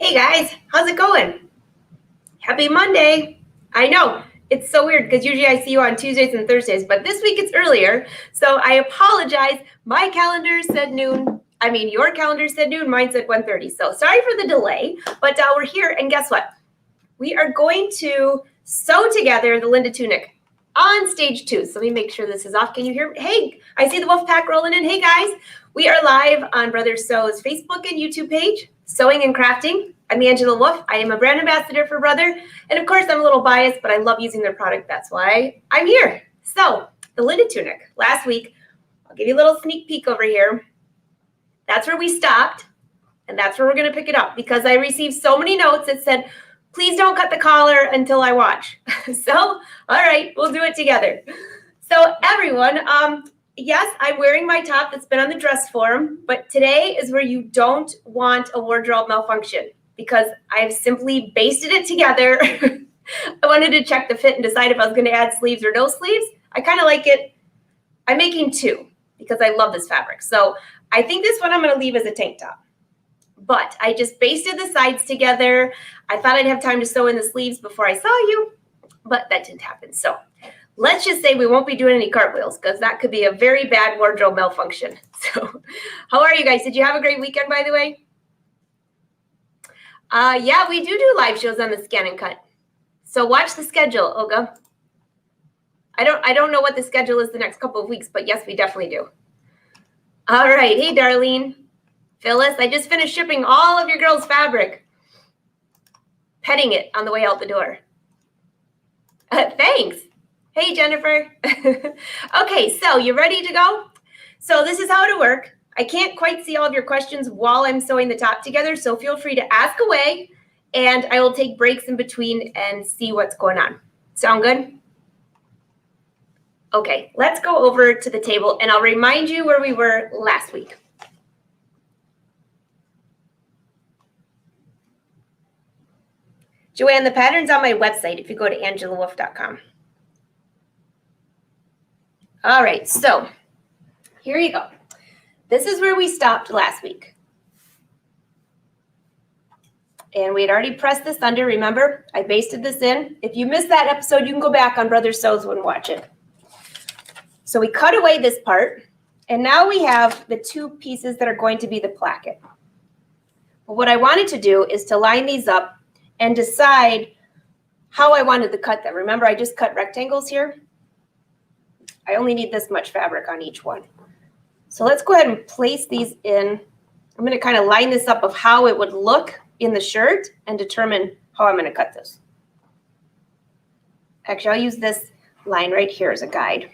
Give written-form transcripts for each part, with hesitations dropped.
Hey guys, how's it going? Happy Monday. I know, it's so weird because usually I see you on Tuesdays and Thursdays, but this week it's earlier. So I apologize. My calendar said noon. Your calendar said noon, mine said 1:30. So sorry for the delay, but we're here. And guess what? We are going to sew together the Linda Tunic on stage 2. So let me make sure this is off. Can you hear me? Hey, I see the wolf pack rolling in. Hey guys, we are live on Brother Sew's Facebook and YouTube page, Sewing and Crafting. I'm Angela Wolf. I am a brand ambassador for Brother. And of course, I'm a little biased, but I love using their product. That's why I'm here. So the Linda Tunic, last week, I'll give you a little sneak peek over here. That's where we stopped. And that's where we're going to pick it up because I received so many notes that said, please don't cut the collar until I watch. So, all right, we'll do it together. So everyone, yes, I'm wearing my top that's been on the dress form, but today is where you don't want a wardrobe malfunction because I've simply basted it together. I wanted to check the fit and decide if I was going to add sleeves or no sleeves. I kind of like it. I'm making 2 because I love this fabric. So I think this one I'm going to leave as a tank top. But I just basted the sides together. I thought I'd have time to sew in the sleeves before I saw you, but that didn't happen. So let's just say we won't be doing any cartwheels because that could be a very bad wardrobe malfunction. So how are you guys? Did you have a great weekend, by the way? Yeah, we do live shows on the Scan and Cut. So watch the schedule, Olga. I don't know what the schedule is the next couple of weeks, but yes, we definitely do. All right. Hey, Darlene. Phyllis, I just finished shipping all of your girls' fabric. Petting it on the way out the door. Thanks. Hey, Jennifer. Okay, so you ready to go? So this is how it'll work. I can't quite see all of your questions while I'm sewing the top together, so feel free to ask away, and I will take breaks in between and see what's going on. Sound good? Okay, let's go over to the table, and I'll remind you where we were last week. Joanne, the pattern's on my website if you go to angelawolf.com. All right, so here you go. This is where we stopped last week. And we had already pressed this under. Remember, I basted this in. If you missed that episode, you can go back on Brother Sews and watch it. So we cut away this part, and now we have the 2 pieces that are going to be the placket. But what I wanted to do is to line these up and decide how I wanted to cut them. Remember, I just cut rectangles here. I only need this much fabric on each one. So let's go ahead and place these in. I'm going to kind of line this up of how it would look in the shirt and determine how I'm going to cut this. Actually, I'll use this line right here as a guide.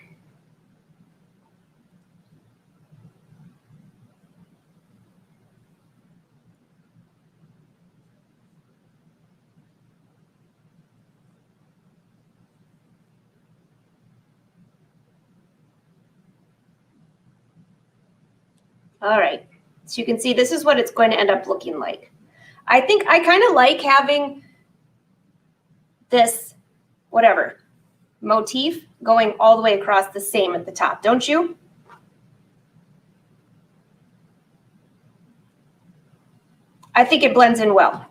All right, so you can see this is what it's going to end up looking like. I think I kind of like having this, whatever, motif going all the way across the same at the top, don't you? I think it blends in well.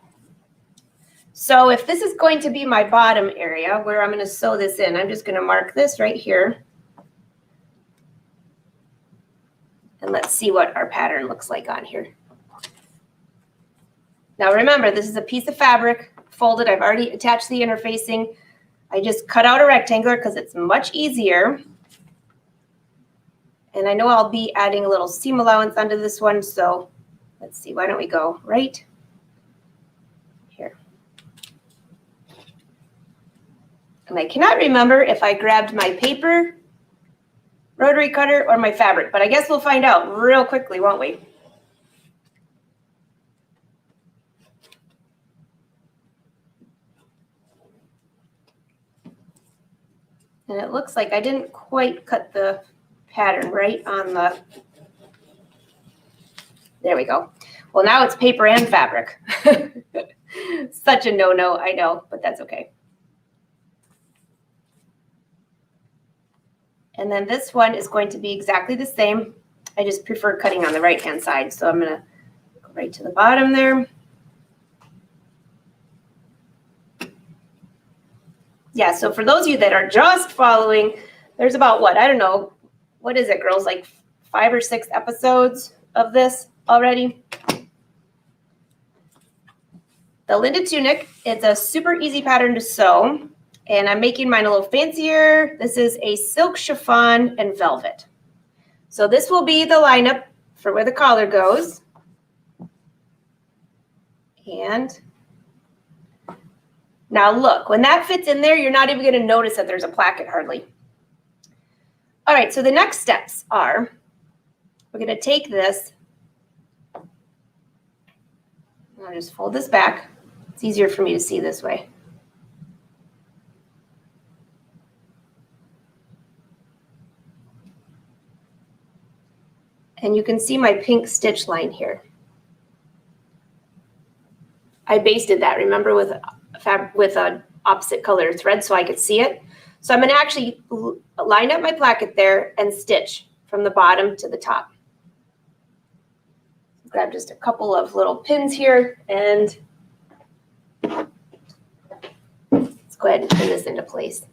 So if this is going to be my bottom area where I'm going to sew this in, I'm just going to mark this right here. And let's see what our pattern looks like on here. Now remember, this is a piece of fabric folded. I've already attached the interfacing. I just cut out a rectangle because it's much easier. And I know I'll be adding a little seam allowance onto this one. So let's see, why don't we go right here. And I cannot remember if I grabbed my paper rotary cutter or my fabric, but I guess we'll find out real quickly, won't we? And it looks like I didn't quite cut the pattern right on the, there we go. Well, now it's paper and fabric. Such a no-no, I know, but that's okay. And then this one is going to be exactly the same. I just prefer cutting on the right-hand side. So I'm going to go right to the bottom there. Yeah, so for those of you that are just following, there's about what? I don't know. What is it, girls? Like 5 or 6 episodes of this already. The Linda Tunic, it's a super easy pattern to sew. And I'm making mine a little fancier. This is a silk chiffon and velvet. So this will be the lineup for where the collar goes. And now look, when that fits in there, you're not even going to notice that there's a placket hardly. All right, so the next steps are, we're going to take this, I'll just fold this back. It's easier for me to see this way. And you can see my pink stitch line here. I basted that, remember, with an opposite color thread so I could see it. So I'm going to actually line up my placket there and stitch from the bottom to the top. Grab just a couple of little pins here and let's go ahead and pin this into place.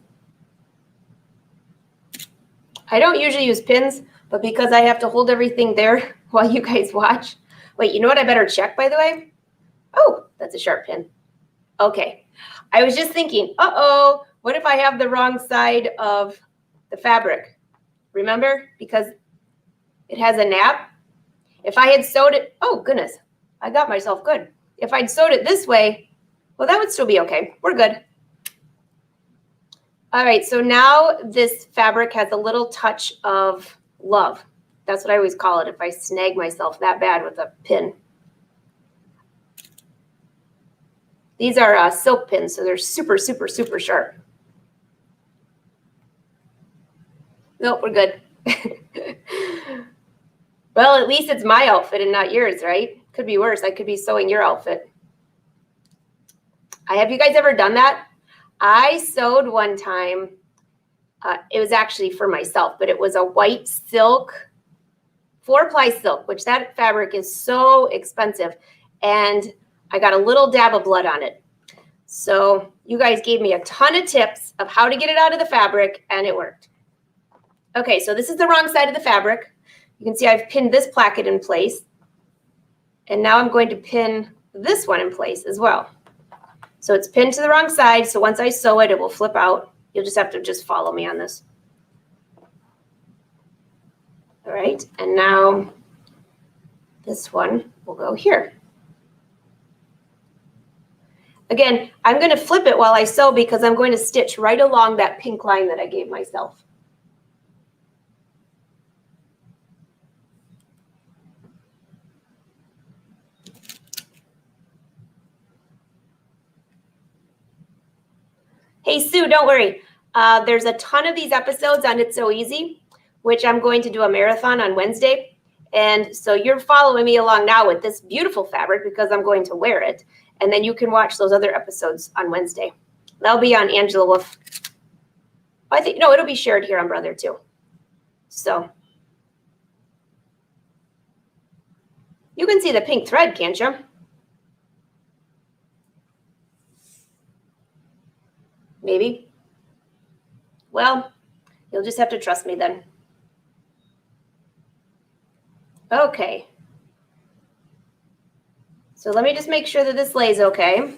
I don't usually use pins, but because I have to hold everything there while you guys watch. Wait, you know what I better check, by the way? Oh, that's a sharp pin. Okay. I was just thinking, uh-oh, what if I have the wrong side of the fabric? Remember? Because it has a nap. If I had sewed it, oh, goodness, I got myself good. If I'd sewed it this way, well, that would still be okay. We're good. All right, so now this fabric has a little touch of love. That's what I always call it if I snag myself that bad with a pin. These are silk pins, so they're super, super, super sharp. Nope, we're good. Well, at least it's my outfit and not yours, right? Could be worse. I could be sewing your outfit. Have you guys ever done that? I sewed one time. It was actually for myself, but it was a white silk, 4-ply silk, which that fabric is so expensive. And I got a little dab of blood on it. So you guys gave me a ton of tips of how to get it out of the fabric, and it worked. Okay, so this is the wrong side of the fabric. You can see I've pinned this placket in place. And now I'm going to pin this one in place as well. So it's pinned to the wrong side, so once I sew it, it will flip out. You'll just have to follow me on this. All right, and now this one will go here. Again, I'm going to flip it while I sew because I'm going to stitch right along that pink line that I gave myself. Hey, Sue, don't worry. There's a ton of these episodes on It's So Easy, which I'm going to do a marathon on Wednesday. And so you're following me along now with this beautiful fabric because I'm going to wear it. And then you can watch those other episodes on Wednesday. That'll be on Angela Wolf. I think, no, it'll be shared here on Brother too. So you can see the pink thread, can't you? Maybe. Well, you'll just have to trust me then. Okay. So let me just make sure that this lays okay.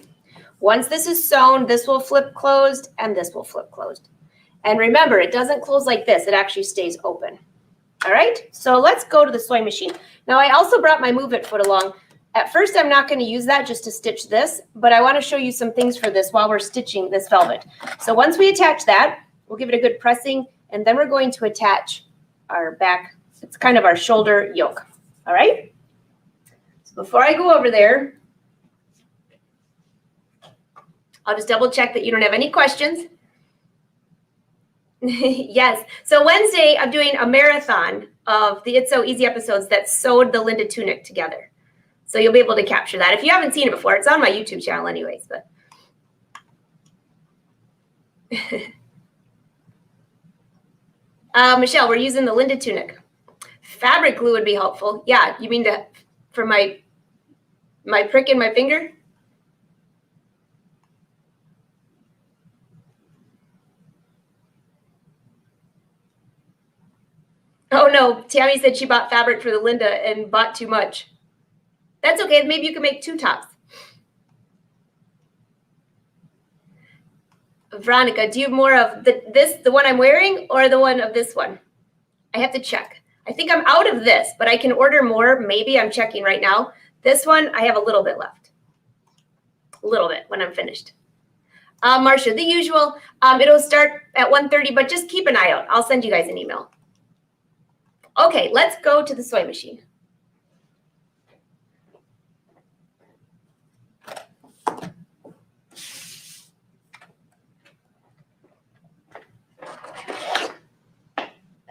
Once this is sewn, this will flip closed and this will flip closed. And remember, it doesn't close like this. It actually stays open. All right, so let's go to the sewing machine. Now, I also brought my Move It foot along. At first, I'm not going to use that just to stitch this, but I want to show you some things for this while we're stitching this velvet. So once we attach that, we'll give it a good pressing, and then we're going to attach our back. It's kind of our shoulder yoke. All right? So before I go over there, I'll just double check that you don't have any questions. Yes. So Wednesday, I'm doing a marathon of the It's So Easy episodes that sewed the Linda Tunic together. So you'll be able to capture that. If you haven't seen it before, it's on my YouTube channel anyways. But Michelle, we're using the Linda Tunic. Fabric glue would be helpful. Yeah, you mean for my prick in my finger? Oh no, Tammy said she bought fabric for the Linda and bought too much. That's okay, maybe you can make 2 tops. Veronica, do you have more of the one I'm wearing, or the one of this one? I have to check. I think I'm out of this, but I can order more. Maybe I'm checking right now. This one, I have a little bit left. A little bit when I'm finished. Marcia, the usual. It'll start at 1:30, but just keep an eye out. I'll send you guys an email. Okay, let's go to the sewing machine.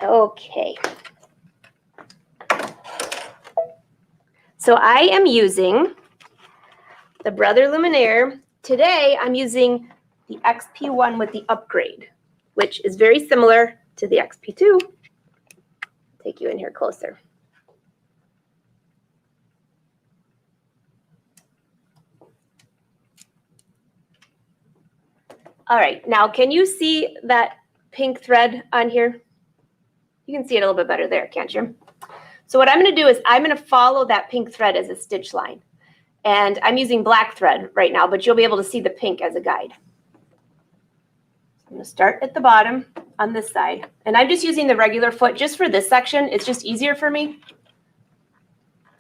Okay. So I am using the Brother Luminaire. Today I'm using the XP1 with the upgrade, which is very similar to the XP2. Take you in here closer. All right, now can you see that pink thread on here? You can see it a little bit better there, can't you? So what I'm going to do is I'm going to follow that pink thread as a stitch line. And I'm using black thread right now, but you'll be able to see the pink as a guide. I'm going to start at the bottom on this side. And I'm just using the regular foot just for this section. It's just easier for me.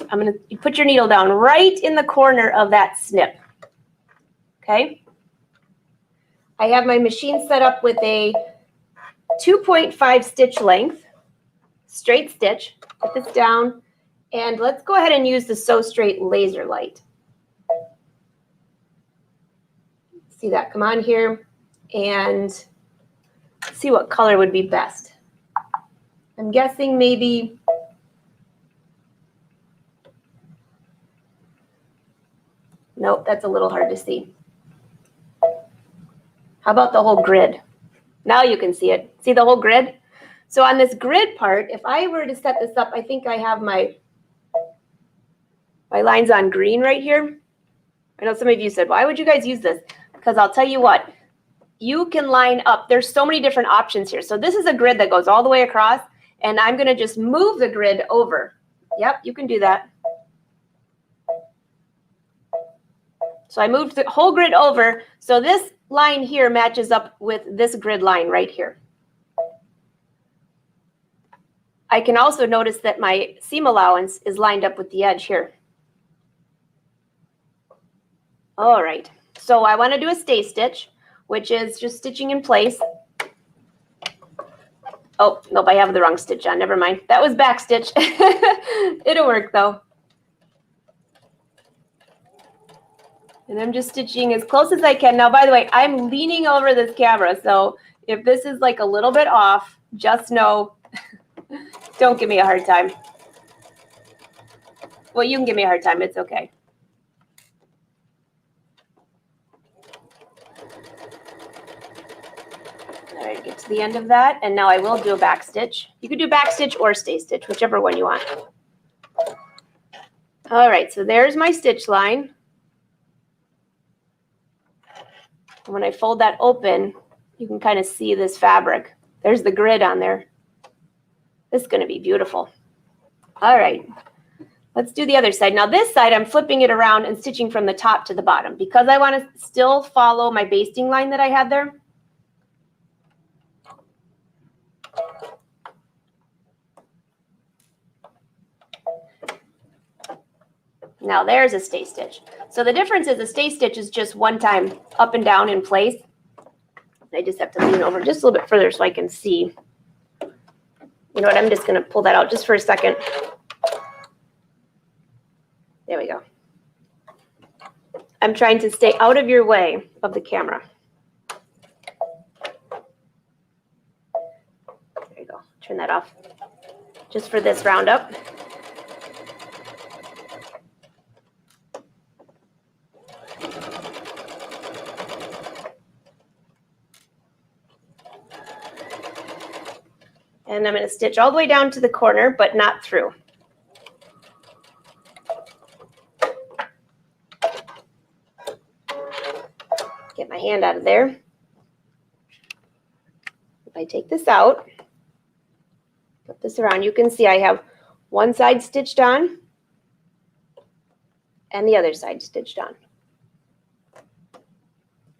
I'm going to put your needle down right in the corner of that snip. Okay? I have my machine set up with a 2.5 stitch length, straight stitch. Put this down, and let's go ahead and use the Sew Straight laser light. See that? Come on here and see what color would be best. I'm guessing maybe nope, that's a little hard to see. How about the whole grid? Now you can see it. See the whole grid? So on this grid part, if I were to set this up, I think I have my lines on green right here. I know some of you said, why would you guys use this? Because I'll tell you what, you can line up. There's so many different options here. So this is a grid that goes all the way across, and I'm going to just move the grid over. Yep, you can do that. So I moved the whole grid over. So this line here matches up with this grid line right here. I can also notice that my seam allowance is lined up with the edge here. All right, so I want to do a stay stitch, which is just stitching in place. Oh, nope, I have the wrong stitch on. Never mind. That was back stitch. It'll work though. And I'm just stitching as close as I can. Now, by the way, I'm leaning over this camera, so if this is like a little bit off, just know, don't give me a hard time. Well, you can give me a hard time. It's okay. All right, get to the end of that, and now I will do a back stitch. You could do back stitch or stay stitch, whichever one you want. All right, so there's my stitch line. And when I fold that open, you can kind of see this fabric. There's the grid on there. This is going to be beautiful. All right, let's do the other side. Now this side, I'm flipping it around and stitching from the top to the bottom because I want to still follow my basting line that I had there. Now there's a stay stitch. So the difference is a stay stitch is just one time up and down in place. I just have to lean over just a little bit further so I can see. You know what, I'm just going to pull that out just for a second. There we go. I'm trying to stay out of your way of the camera. There you go. Turn that off. Just for this roundup. And I'm going to stitch all the way down to the corner, but not through. Get my hand out of there. If I take this out, put this around, you can see I have one side stitched on and the other side stitched on.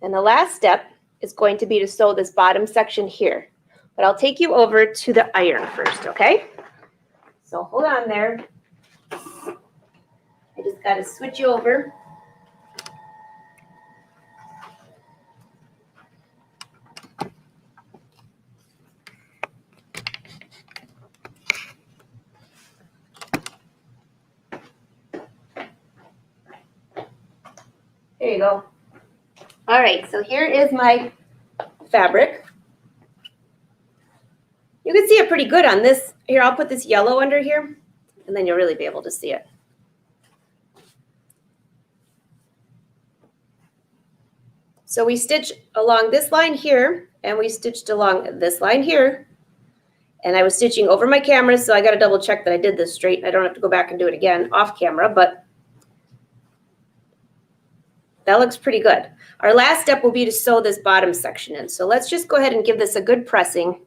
And the last step is going to be to sew this bottom section here. But I'll take you over to the iron first, okay? So hold on there. I just got to switch you over. There you go. All right, so here is my fabric. You can see it pretty good on this. Here, I'll put this yellow under here, and then you'll really be able to see it. So we stitched along this line here, and we stitched along this line here. And I was stitching over my camera, so I got to double check that I did this straight. I don't have to go back and do it again off camera, but that looks pretty good. Our last step will be to sew this bottom section in. So let's just go ahead and give this a good pressing.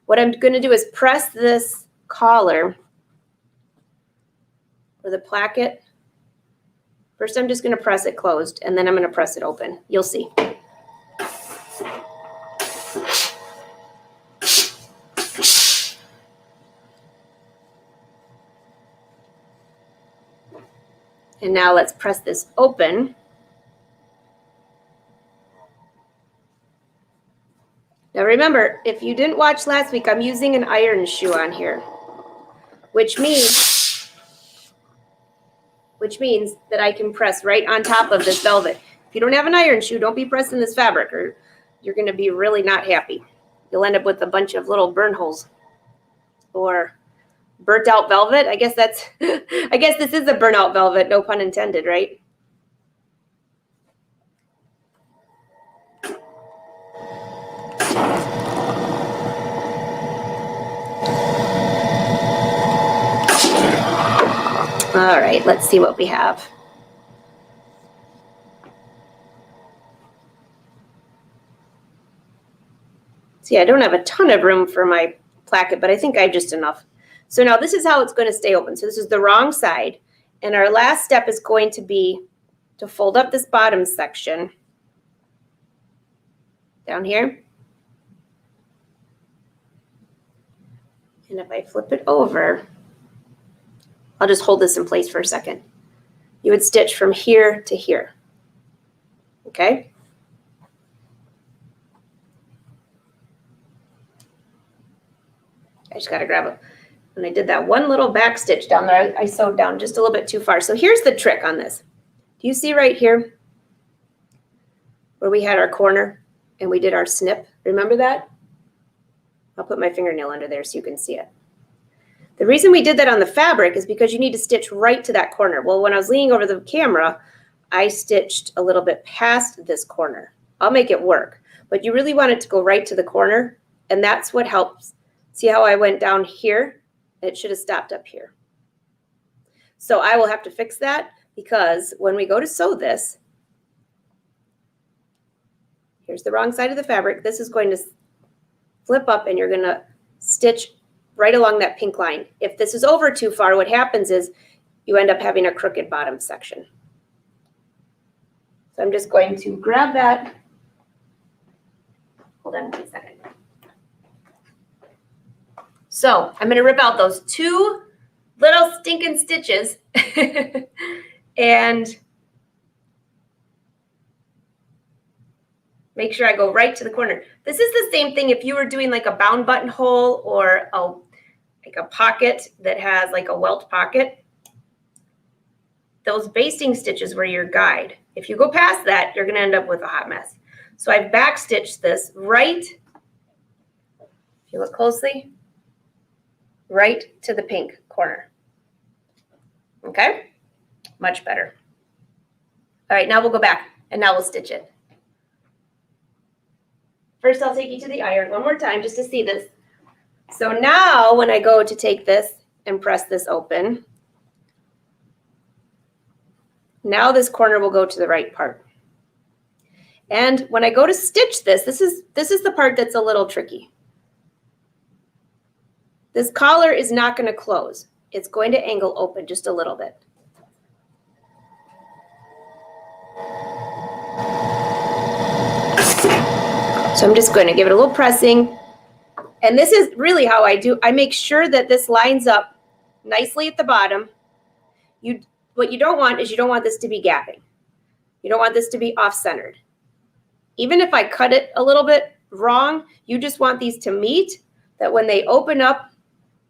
What I'm going to do is press this collar or the placket. First, I'm just going to press it closed, and then I'm going to press it open. You'll see. And now let's press this open. Now remember, if you didn't watch last week, I'm using an iron shoe on here, which means that I can press right on top of this velvet. If you don't have an iron shoe, don't be pressing this fabric or you're going to be really not happy. You'll end up with a bunch of little burn holes or burnt out velvet. I guess that's, I guess this is a burnout velvet, no pun intended, right? All right, let's see what we have. See, I don't have a ton of room for my placket, but I think I have just enough. So now this is how it's going to stay open. So this is the wrong side. And our last step is going to be to fold up this bottom section down here. And if I flip it over, I'll just hold this in place for a second. You would stitch from here to here. Okay? I just got to grab it. And I did that one little back stitch down there. I sewed down just a little bit too far. So here's the trick on this. Do you see right here where we had our corner and we did our snip? Remember that? I'll put my fingernail under there so you can see it. The reason we did that on the fabric is because you need to stitch right to that corner. Well, when I was leaning over the camera, I stitched a little bit past this corner. I'll make it work, but you really want it to go right to the corner, and that's what helps. See how I went down here? It should have stopped up here. So I will have to fix that because when we go to sew this, here's the wrong side of the fabric. This is going to flip up and you're going to stitch right along that pink line. If this is over too far, what happens is you end up having a crooked bottom section. So I'm just going to grab that. Hold on 1 second. So I'm going to rip out those two little stinking stitches and make sure I go right to the corner. This is the same thing if you were doing like a bound buttonhole or like a pocket that has like a welt pocket. Those basting stitches were your guide. If you go past that, you're going to end up with a hot mess. So I've back stitched this right, if you look closely, right to the pink corner. Okay, much better. All right, now we'll go back and now we'll stitch it. First, I'll take you to the iron one more time just to see this. So now when I go to take this and press this open, now this corner will go to the right part. And when I go to stitch this, this is the part that's a little tricky. this collar is not going to close. It's going to angle open just a little bit. So I'm just going to give it a little pressing. And this is really how I do. I make sure that this lines up nicely at the bottom. What you don't want is you don't want this to be gapping. You don't want this to be off-centered. Even if I cut it a little bit wrong, you just want these to meet, that when they open up,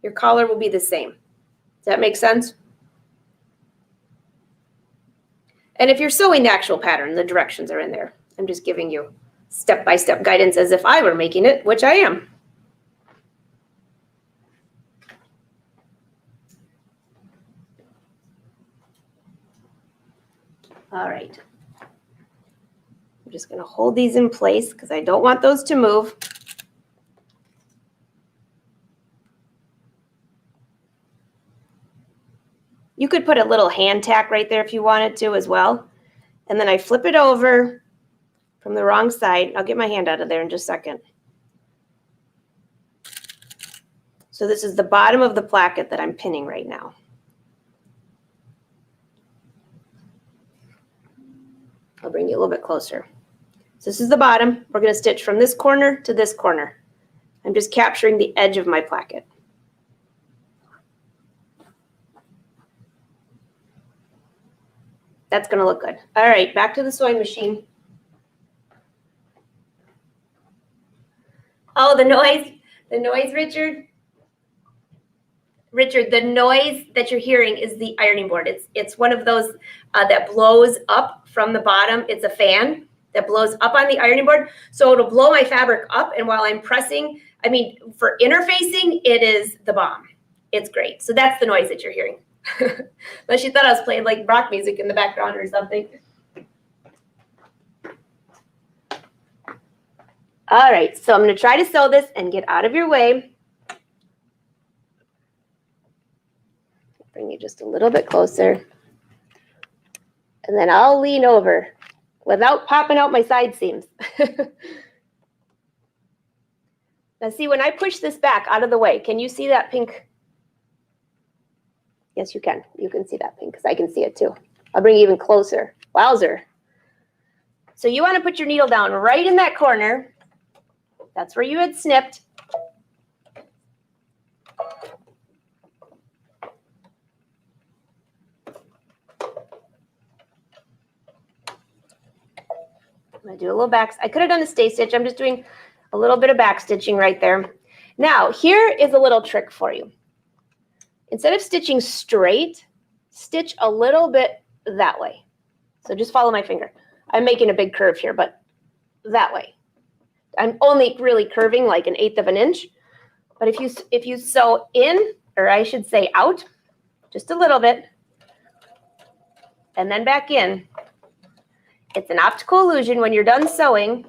your collar will be the same. Does that make sense? And if you're sewing the actual pattern, the directions are in there. I'm just giving you step-by-step guidance as if I were making it, which I am. All right. I'm just going to hold these in place because I don't want those to move. You could put a little hand tack right there if you wanted to as well. And then I flip it over from the wrong side. I'll get my hand out of there in just a second. So this is the bottom of the placket that I'm pinning right now. I'll bring you a little bit closer. So this is the bottom. We're going to stitch from this corner to this corner. I'm just capturing the edge of my placket. That's going to look good. All right, back to the sewing machine. Oh, the noise, Richard. Richard, the noise that you're hearing is the ironing board. It's one of those that blows up from the bottom. It's a fan that blows up on the ironing board. So it'll blow my fabric up. And while I'm pressing, I mean, for interfacing, it is the bomb. It's great. So that's the noise that you're hearing. Unless you thought I was playing like rock music in the background or something. All right, so I'm going to try to sew this and get out of your way. Bring you just a little bit closer. And then I'll lean over without popping out my side seams. Now see, when I push this back out of the way, can you see that pink? Yes, you can. You can see that pink because I can see it too. I'll bring you even closer. Wowzer. So you want to put your needle down right in that corner. That's where you had snipped. I'm going to do a little back. I could have done a stay stitch. I'm just doing a little bit of back stitching right there. Now, here is a little trick for you. Instead of stitching straight, stitch a little bit that way. So just follow my finger. I'm making a big curve here, but that way. I'm only really curving like 1/8 of an inch. But if you sew in, or I should say out, just a little bit, and then back in, it's an optical illusion. When you're done sewing,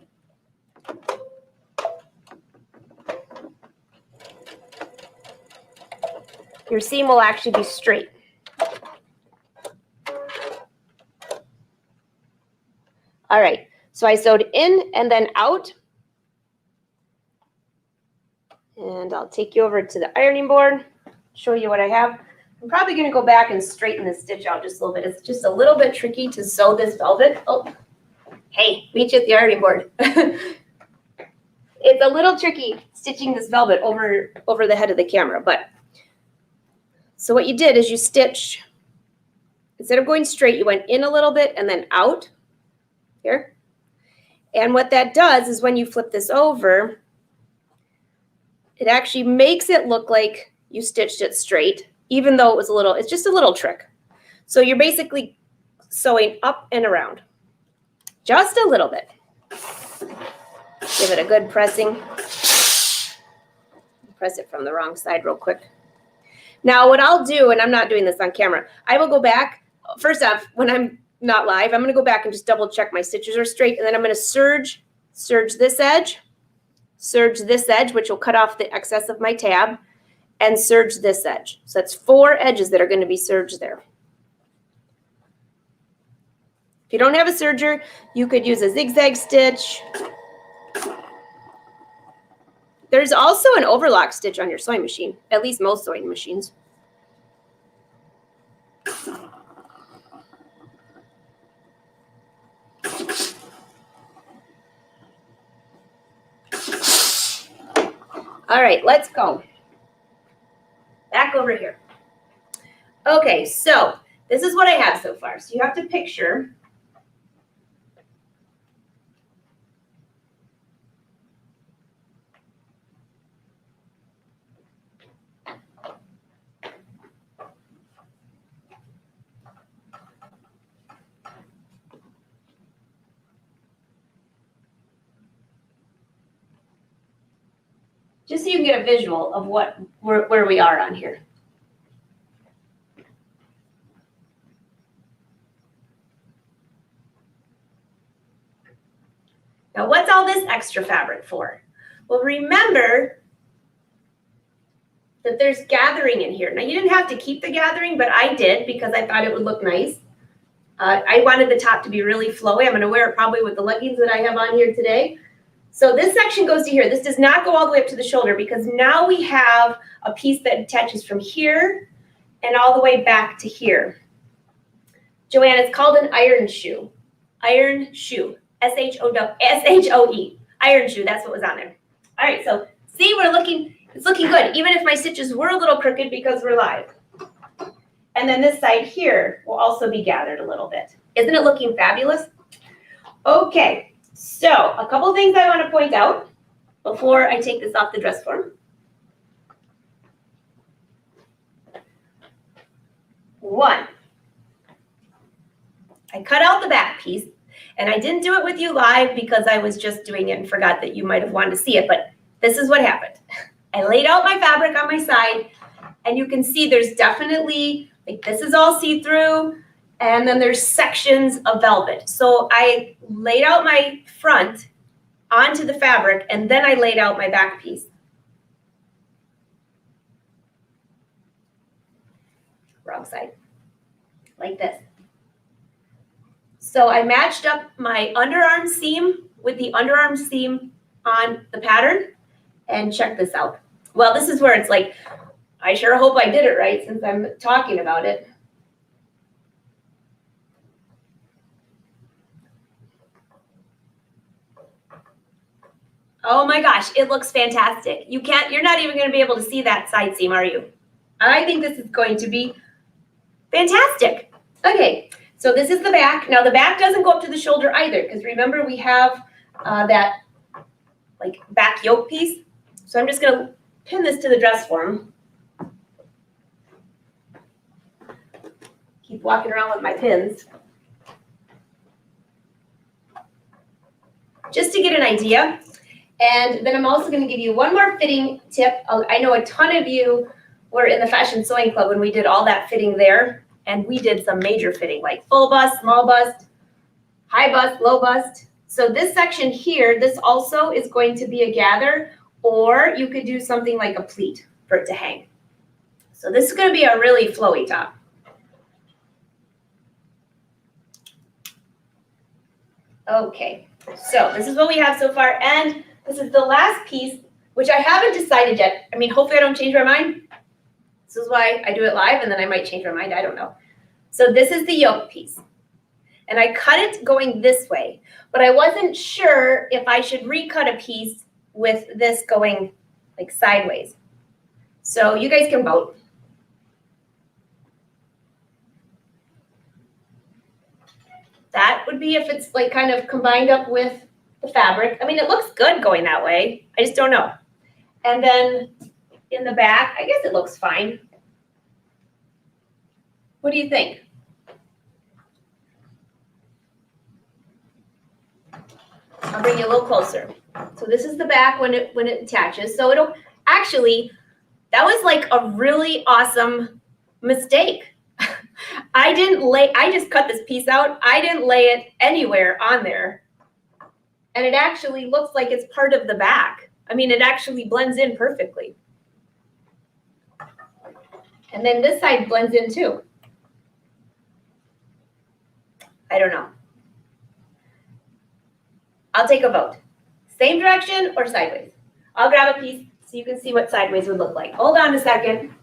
your seam will actually be straight. All right, so I sewed in and then out. And I'll take you over to the ironing board, show you what I have. I'm probably going to go back and straighten this stitch out just a little bit. It's just a little bit tricky to sew this velvet. Oh, hey, meet you at the ironing board. It's a little tricky stitching this velvet over the head of the camera, but so what you did is you stitch, instead of going straight, you went in a little bit and then out here. And what that does is when you flip this over, it actually makes it look like you stitched it straight, even though it's just a little trick. So you're basically sewing up and around, just a little bit. Give it a good pressing. Press it from the wrong side real quick. Now what I'll do, and I'm not doing this on camera, I will go back. First off, when I'm not live, I'm going to go back and just double check my stitches are straight, and then I'm going to serge this edge, which will cut off the excess of my tab, and serge this edge. So that's 4 edges that are going to be serged there. If you don't have a serger, you could use a zigzag stitch. There's also an overlock stitch on your sewing machine, at least most sewing machines. All right, let's go. Back over here. Okay, so this is what I have so far. So you have to picture just so you can get a visual of where we are on here. Now, what's all this extra fabric for? Well, remember that there's gathering in here. Now, you didn't have to keep the gathering, but I did because I thought it would look nice. I wanted the top to be really flowy. I'm going to wear it probably with the leggings that I have on here today. So this section goes to here. This does not go all the way up to the shoulder because now we have a piece that attaches from here and all the way back to here. Joanne, it's called an iron shoe. Iron shoe. S-H-O-E. Iron shoe. That's what was on there. All right. So see, it's looking good, even if my stitches were a little crooked because we're live. And then this side here will also be gathered a little bit. Isn't it looking fabulous? Okay. So a couple things I want to point out before I take this off the dress form. One, I cut out the back piece, and I didn't do it with you live because I was just doing it and forgot that you might have wanted to see it, but this is what happened. I laid out my fabric on my side, and you can see there's definitely, like this is all see-through, and then there's sections of velvet. So I laid out my front onto the fabric, and then I laid out my back piece. Wrong side, like this. So I matched up my underarm seam with the underarm seam on the pattern, and check this out. Well, this is where it's like, I sure hope I did it right since I'm talking about it. Oh my gosh, it looks fantastic. You're not even going to be able to see that side seam, are you? I think this is going to be fantastic. Okay, so this is the back. Now the back doesn't go up to the shoulder either, because remember we have that like back yoke piece. So I'm just going to pin this to the dress form. Keep walking around with my pins. Just to get an idea. And then I'm also going to give you one more fitting tip. I know a ton of you were in the Fashion Sewing Club when we did all that fitting there. And we did some major fitting, like full bust, small bust, high bust, low bust. So this section here, this also is going to be a gather, or you could do something like a pleat for it to hang. So this is going to be a really flowy top. Okay, so this is what we have so far. And this is the last piece, which I haven't decided yet. I mean, hopefully I don't change my mind. This is why I do it live, and then I might change my mind. I don't know. So this is the yoke piece. And I cut it going this way, but I wasn't sure if I should recut a piece with this going like sideways. So you guys can vote. That would be if it's like kind of combined up with the fabric. I mean, it looks good going that way. I just don't know. And then in the back, I guess it looks fine. What do you think? I'll bring you a little closer. So this is the back when it attaches. So it'll actually, that was like a really awesome mistake. I just cut this piece out. I didn't lay it anywhere on there. And it actually looks like it's part of the back. I mean, it actually blends in perfectly. And then this side blends in too. I don't know. I'll take a vote. Same direction or sideways? I'll grab a piece so you can see what sideways would look like. Hold on a second.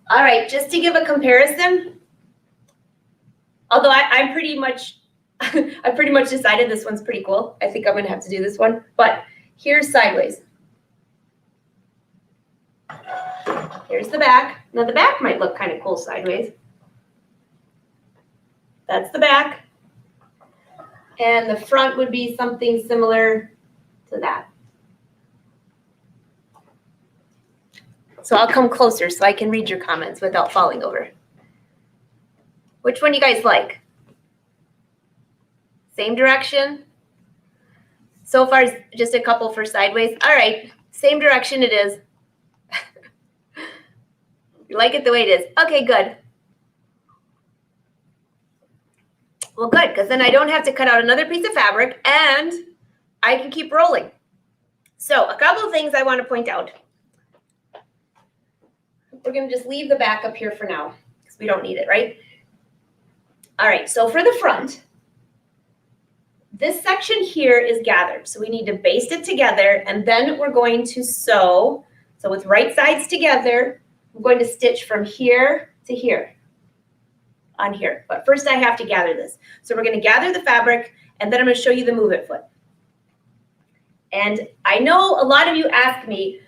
All right, just to give a comparison, although I'm pretty much, I pretty much decided this one's pretty cool. I think I'm gonna have to do this one, but here's sideways. Here's the back. Now the back might look kind of cool sideways. That's the back. And the front would be something similar to that. So I'll come closer so I can read your comments without falling over. Which one you guys like? Same direction? So far, just a couple for sideways. All right, same direction it is. You like it the way it is? Okay, good. Well, good, because then I don't have to cut out another piece of fabric and I can keep rolling. So a couple of things I want to point out. We're going to just leave the back up here for now because we don't need it, right? All right, so for the front, this section here is gathered. So we need to baste it together and then we're going to sew. So with right sides together, I'm going to stitch from here to here on here. But first I have to gather this. So we're going to gather the fabric and then I'm going to show you the move it foot. And I know a lot of you ask me,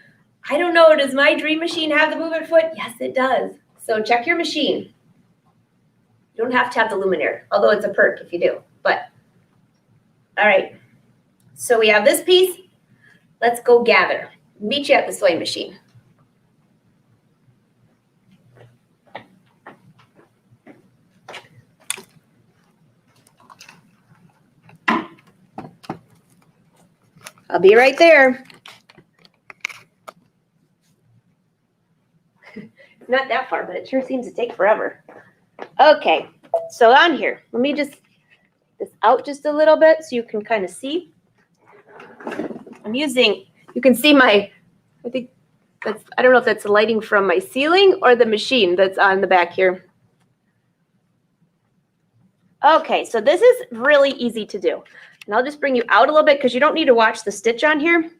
I don't know, does my dream machine have the move it foot? Yes, it does. So check your machine. You don't have to have the luminaire, although it's a perk if you do. But, all right. So we have this piece. Let's go gather. Meet you at the sewing machine. I'll be right there. It's not that far, but it sure seems to take forever. Okay, so on here, let me just this out just a little bit so you can kind of see. I'm using, you can see my, I think that's, I don't know if that's the lighting from my ceiling or the machine that's on the back here. Okay, so this is really easy to do. And I'll just bring you out a little bit because you don't need to watch the stitch on here.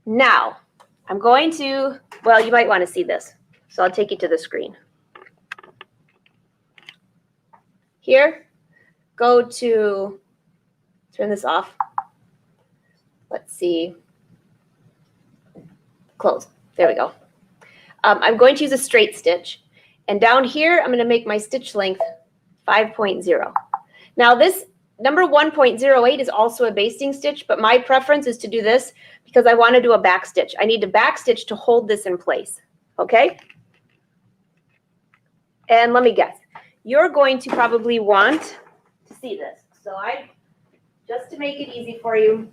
Now, I'm going to, well, you might want to see this. So I'll take you to the screen. Here, go to, turn this off. Let's see. Close. There we go. I'm going to use a straight stitch. And down here, I'm going to make my stitch length 5.0. Now this number 1.08 is also a basting stitch, but my preference is to do this because I want to do a back stitch. I need to back stitch to hold this in place. Okay? And let me guess. You're going to probably want to see this. So just to make it easy for you,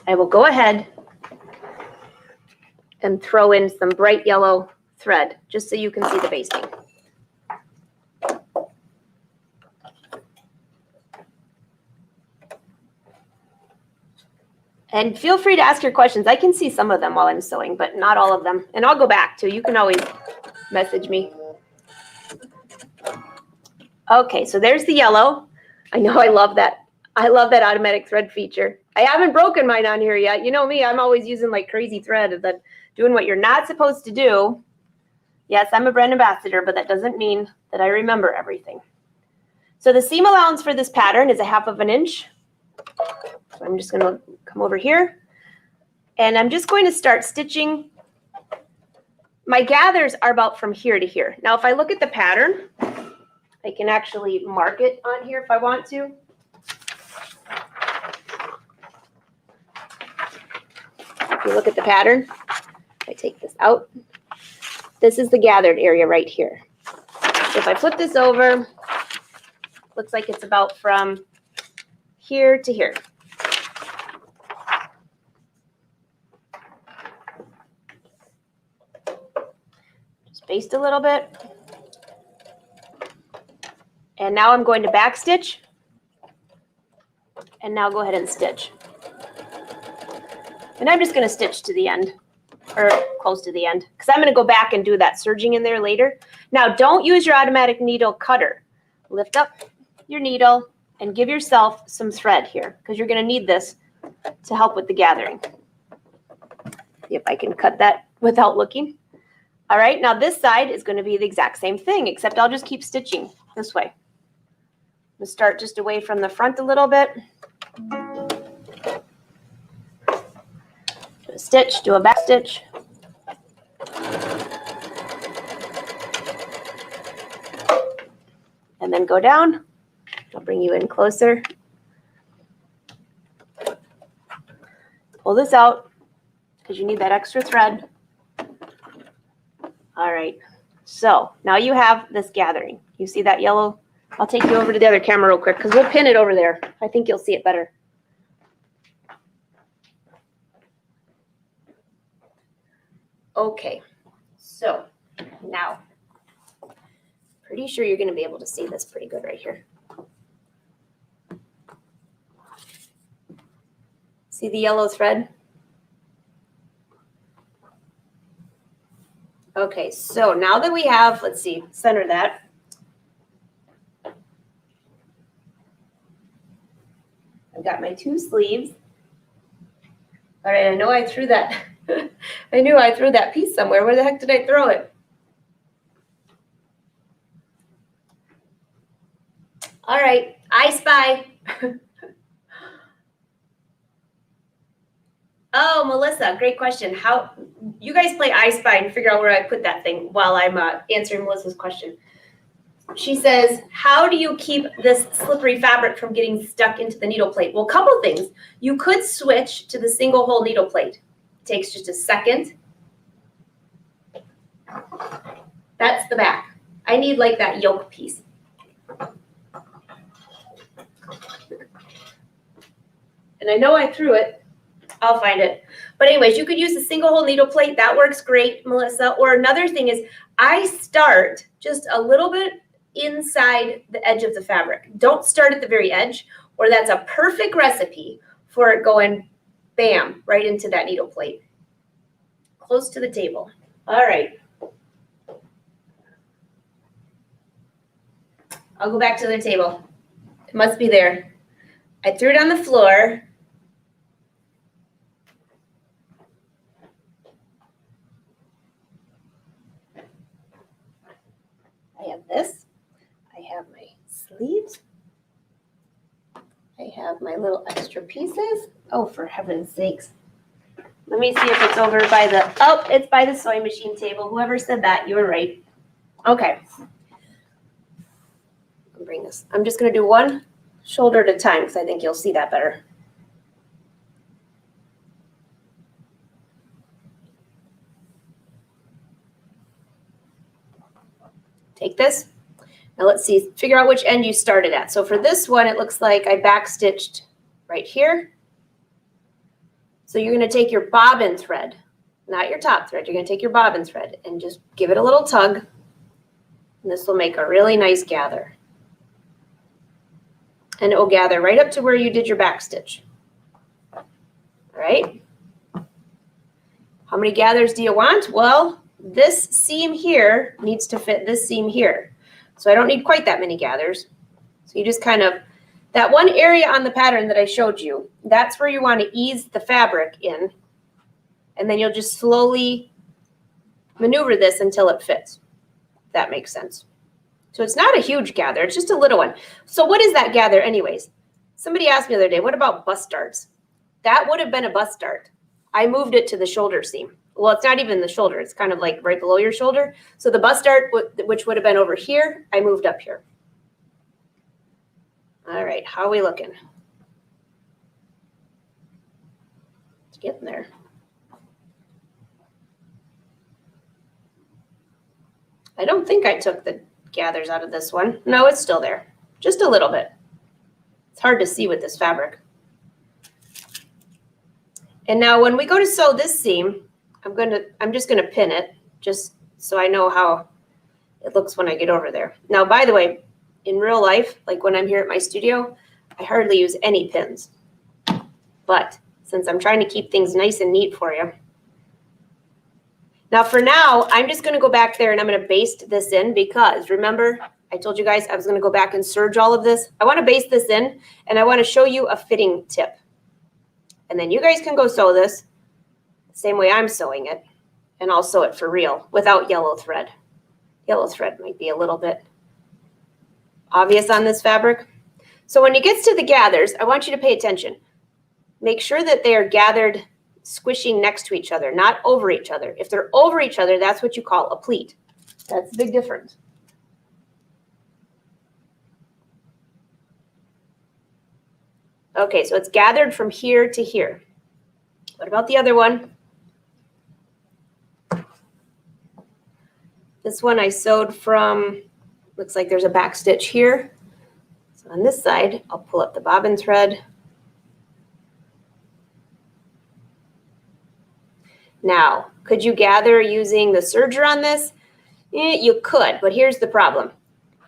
I will go ahead and throw in some bright yellow thread just so you can see the basting. And feel free to ask your questions. I can see some of them while I'm sewing, but not all of them. And I'll go back too. You can always message me. Okay, so there's the yellow. I know I love that. I love that automatic thread feature. I haven't broken mine on here yet. You know me, I'm always using like crazy thread and then doing what you're not supposed to do. Yes, I'm a brand ambassador, but that doesn't mean that I remember everything. So the seam allowance for this pattern is 1/2 inch. So I'm just going to come over here and I'm just going to start stitching. My gathers are about from here to here. Now, if I look at the pattern, I can actually mark it on here if I want to. If you look at the pattern, I take this out. This is the gathered area right here. So if I flip this over, looks like it's about from here to here. Just baste a little bit. And now I'm going to back stitch. And now go ahead and stitch. And I'm just going to stitch to the end, or close to the end, because I'm going to go back and do that serging in there later. Now, don't use your automatic needle cutter. Lift up your needle and give yourself some thread here, because you're going to need this to help with the gathering. See if I can cut that without looking. All right, now this side is going to be the exact same thing, except I'll just keep stitching this way. I'm going to start just away from the front a little bit. Do a stitch, do a back stitch. And then go down. I'll bring you in closer. Pull this out because you need that extra thread. All right, so now you have this gathering. You see that yellow? I'll take you over to the other camera real quick because we'll pin it over there. I think you'll see it better. Okay, so now, pretty sure you're going to be able to see this pretty good right here. See the yellow thread? Okay, so now that we have, let's see, center that. I've got my 2 sleeves. All right, I know I threw that. I knew I threw that piece somewhere. Where the heck did I throw it? All right, I spy. Oh, Melissa, great question. How you guys play I Spy and figure out where I put that thing while I'm answering Melissa's question. She says, how do you keep this slippery fabric from getting stuck into the needle plate? Well, a couple things. You could switch to the single hole needle plate. It takes just a second. That's the back. I need like that yoke piece. And I know I threw it. I'll find it. But anyways, you could use a single hole needle plate. That works great, Melissa. Or another thing is I start just a little bit inside the edge of the fabric. Don't start at the very edge, or that's a perfect recipe for it going bam, right into that needle plate. Close to the table. All right. I'll go back to the table. It must be there. I threw it on the floor. I have this. I have my sleeves. I have my little extra pieces. Oh, for heaven's sakes. Let me see if it's over by the, oh, it's by the sewing machine table. Whoever said that, you were right. Okay. I'll bring this. I'm just going to do one shoulder at a time because I think you'll see that better. Take this. Now let's see, figure out which end you started at. So for this one, it looks like I backstitched right here. So you're going to take your bobbin thread, not your top thread. You're going to take your bobbin thread and just give it a little tug. And this will make a really nice gather. And it will gather right up to where you did your back stitch. All right. How many gathers do you want? Well, this seam here needs to fit this seam here. So I don't need quite that many gathers. So you just kind of, that one area on the pattern that I showed you, that's where you want to ease the fabric in. And then you'll just slowly maneuver this until it fits. If that makes sense. So it's not a huge gather, it's just a little one. So what is that gather anyways? Somebody asked me the other day, what about bust darts? That would have been a bust dart. I moved it to the shoulder seam. Well, it's not even the shoulder. It's kind of like right below your shoulder. So the bust dart, which would have been over here, I moved up here. All right, how are we looking? It's getting there. I don't think I took the gathers out of this one. No, it's still there. Just a little bit. It's hard to see with this fabric. And now when we go to sew this seam, I'm just gonna pin it just so I know how it looks when I get over there. Now, by the way, in real life, like when I'm here at my studio, I hardly use any pins. But since I'm trying to keep things nice and neat for you. Now for now, I'm just going to go back there and I'm going to baste this in because remember, I told you guys I was going to go back and serge all of this. I want to baste this in and I want to show you a fitting tip. And then you guys can go sew this the same way I'm sewing it. And I'll sew it for real without yellow thread. Yellow thread might be a little bit obvious on this fabric. So when it gets to the gathers, I want you to pay attention. Make sure that they are gathered squishing next to each other, not over each other. If they're over each other, that's what you call a pleat. That's the big difference. Okay, so it's gathered from here to here. What about the other one? This one I sewed from, looks like there's a back stitch here. So on this side, I'll pull up the bobbin thread. Now, could you gather using the serger on this? You could, but here's the problem.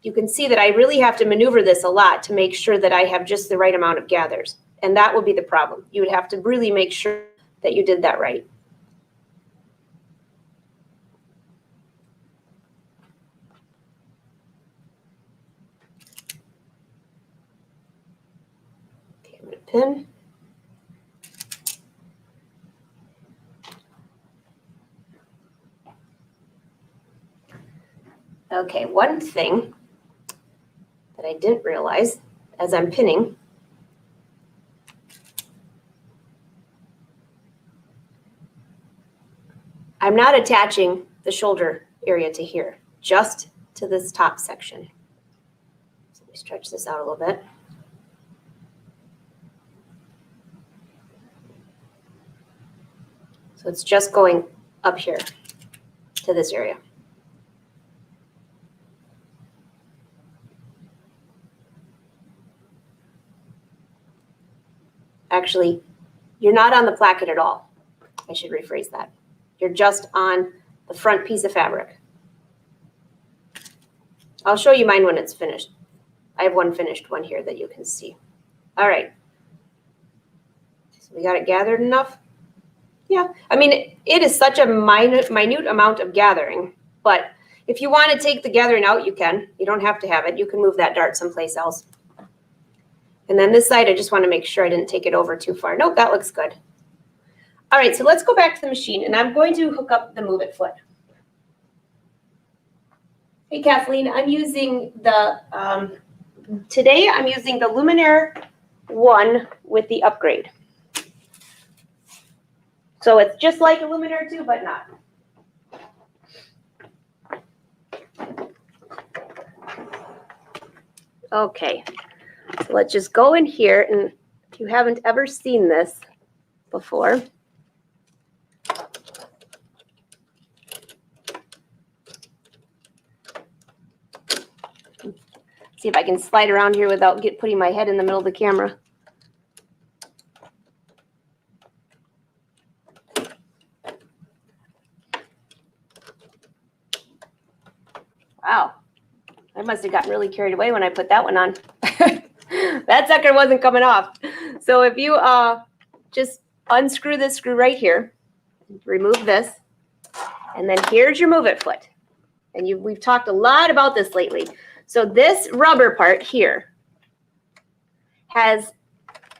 You can see that I really have to maneuver this a lot to make sure that I have just the right amount of gathers. And that will be the problem. You would have to really make sure that you did that right. Okay, I'm going to pin. Okay, one thing that I didn't realize as I'm pinning, I'm not attaching the shoulder area to here, just to this top section. So let me stretch this out a little bit. So it's just going up here to this area. Actually, you're not on the placket at all. I should rephrase that. You're just on the front piece of fabric. I'll show you mine when it's finished. I have one finished one here that you can see. All right. So we got it gathered enough? Yeah. I mean, it is such a minute amount of gathering, but if you want to take the gathering out, you can. You don't have to have it. You can move that dart someplace else. And then this side, I just want to make sure I didn't take it over too far. Nope, that looks good. All right, so let's go back to the machine, and I'm going to hook up the Move It foot. Hey, Kathleen, I'm using the, today I'm using the Luminaire 1 with the upgrade. So it's just like a Luminaire 2, but not. Okay. So let's just go in here, and if you haven't ever seen this before, see if I can slide around here without putting my head in the middle of the camera. Wow, I must have gotten really carried away when I put that one on. That sucker wasn't coming off. So if you just unscrew this screw right here, remove this, and then here's your Move It foot. And we've talked a lot about this lately. So this rubber part here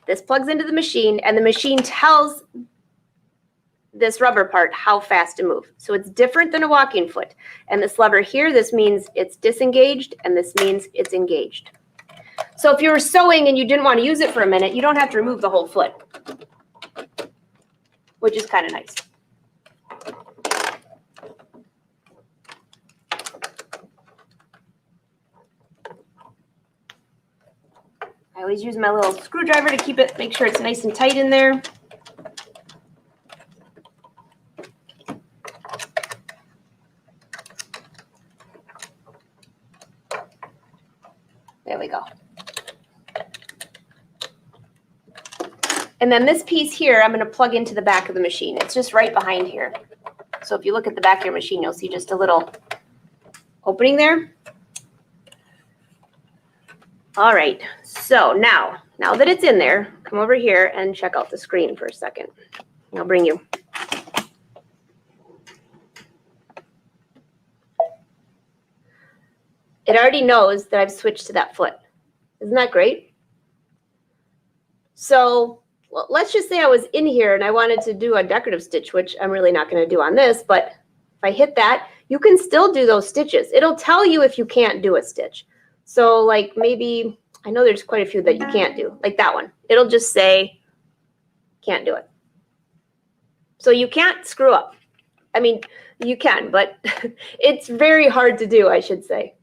this plugs into the machine, and the machine tells this rubber part how fast to move. So it's different than a walking foot. And this lever here, this means it's disengaged, and this means it's engaged. So if you were sewing and you didn't want to use it for a minute, you don't have to remove the whole foot, which is kind of nice. I always use my little screwdriver to make sure it's nice and tight in there. There we go. And then this piece here, I'm going to plug into the back of the machine. It's just right behind here. So if you look at the back of your machine, you'll see just a little opening there. All right, so now that it's in there, come over here and check out the screen for a second. I'll bring you. It already knows that I've switched to that foot. Isn't that great? So well, let's just say I was in here and I wanted to do a decorative stitch, which I'm really not going to do on this, but if I hit that, you can still do those stitches. It'll tell you if you can't do a stitch. So like maybe, I know there's quite a few that you can't do, like that one. It'll just say, can't do it. So you can't screw up. I mean, you can, but it's very hard to do, I should say.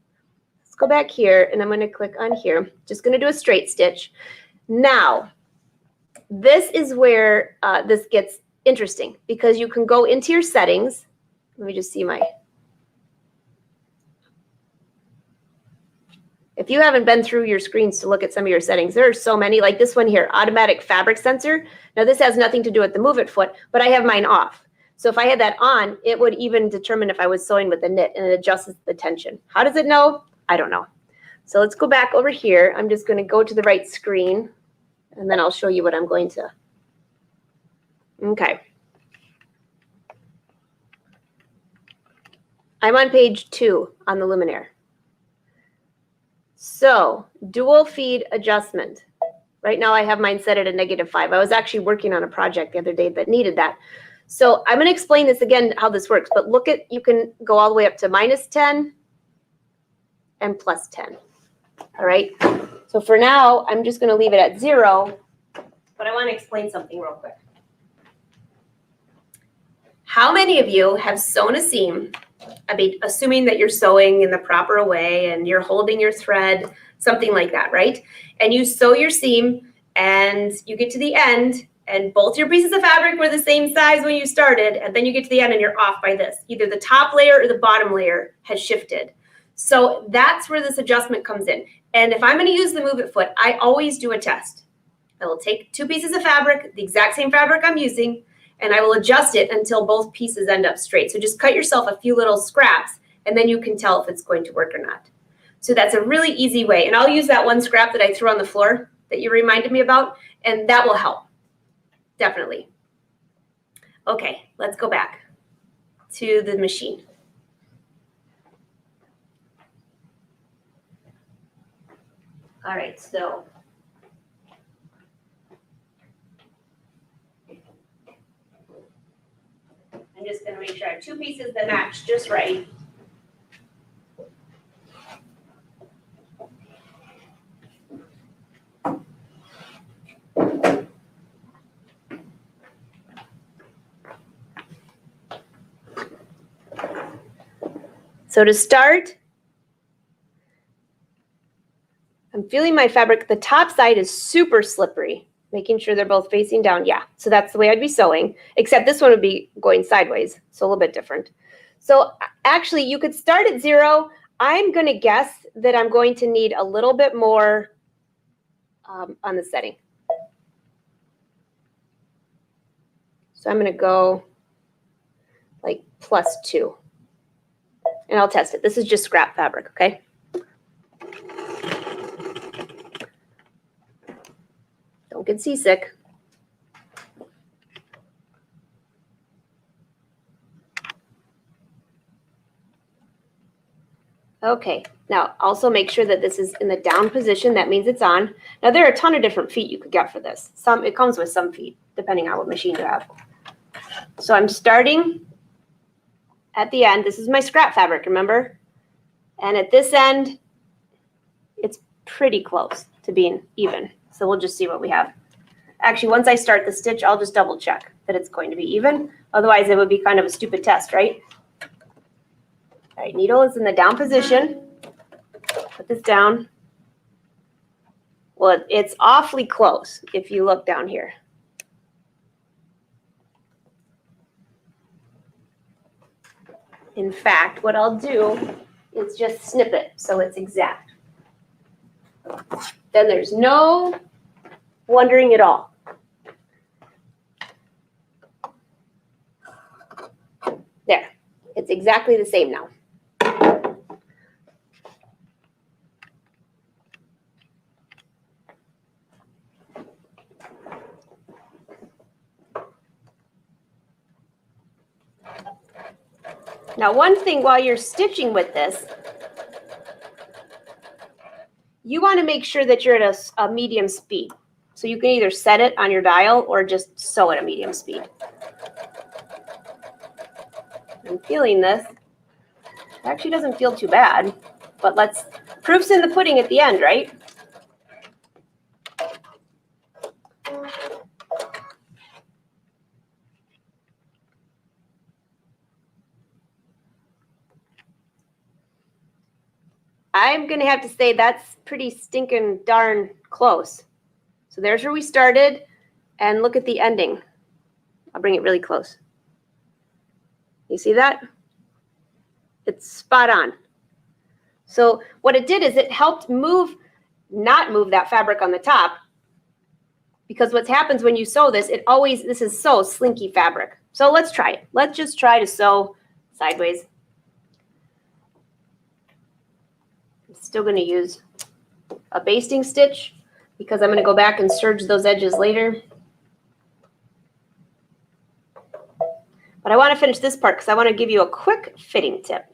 Let's go back here and I'm going to click on here. Just going to do a straight stitch. Now, this is where this gets interesting because you can go into your settings. Let me just see my. If you haven't been through your screens to look at some of your settings, there are so many, like this one here, automatic fabric sensor. Now this has nothing to do with the move it foot, but I have mine off. So if I had that on, it would even determine if I was sewing with a knit and it adjusts the tension. How does it know? I don't know. So let's go back over here. I'm just going to go to the right screen and then I'll show you what I'm going to. Okay. I'm on page 2 on the Luminaire. So dual feed adjustment. Right now I have mine set at a -5. I was actually working on a project the other day that needed that. So I'm going to explain this again, how this works, but look at, you can go all the way up to -10 and +10. All right. So for now, I'm just going to leave it at 0, but I want to explain something real quick. How many of you have sewn a seam? I mean, assuming that you're sewing in the proper way and you're holding your thread, something like that, right? And you sew your seam and you get to the end and both your pieces of fabric were the same size when you started, and then you get to the end and you're off by this. Either the top layer or the bottom layer has shifted. So that's where this adjustment comes in. And if I'm going to use the move it foot, I always do a test. I will take 2 pieces of fabric, the exact same fabric I'm using, and I will adjust it until both pieces end up straight. So just cut yourself a few little scraps, and then you can tell if it's going to work or not. So that's a really easy way. And I'll use that one scrap that I threw on the floor that you reminded me about, and that will help. Definitely. Okay, let's go back to the machine. All right, so I'm just going to make sure I have 2 pieces that match just right. So to start, I'm feeling my fabric. The top side is super slippery, making sure they're both facing down. Yeah, so that's the way I'd be sewing, except this one would be going sideways, so a little bit different. So actually, you could start at 0. I'm going to guess that I'm going to need a little bit more on the setting. So I'm going to go like +2. And I'll test it. This is just scrap fabric, okay? Don't get seasick. Okay, now also make sure that this is in the down position. That means it's on. Now there are a ton of different feet you could get for this. It comes with some feet, depending on what machine you have. So I'm starting at the end. This is my scrap fabric, remember? And at this end, it's pretty close to being even. So we'll just see what we have. Actually, once I start the stitch, I'll just double check that it's going to be even. Otherwise, it would be kind of a stupid test, right? All right, needle is in the down position. Put this down. Well, it's awfully close if you look down here. In fact, what I'll do is just snip it so it's exact. Then there's no wondering at all. There, it's exactly the same now. Now, one thing while you're stitching with this, you want to make sure that you're at a medium speed. So you can either set it on your dial or just sew at a medium speed. I'm feeling this. It actually doesn't feel too bad, but proof's in the pudding at the end, right? I'm going to have to say that's pretty stinking darn close. So there's where we started, and look at the ending. I'll bring it really close. You see that? It's spot on. So what it did is it helped not move that fabric on the top, because what happens when you sew this, this is so slinky fabric. So let's try it. Let's just try to sew sideways. I'm still going to use a basting stitch because I'm going to go back and serge those edges later. But I want to finish this part because I want to give you a quick fitting tip.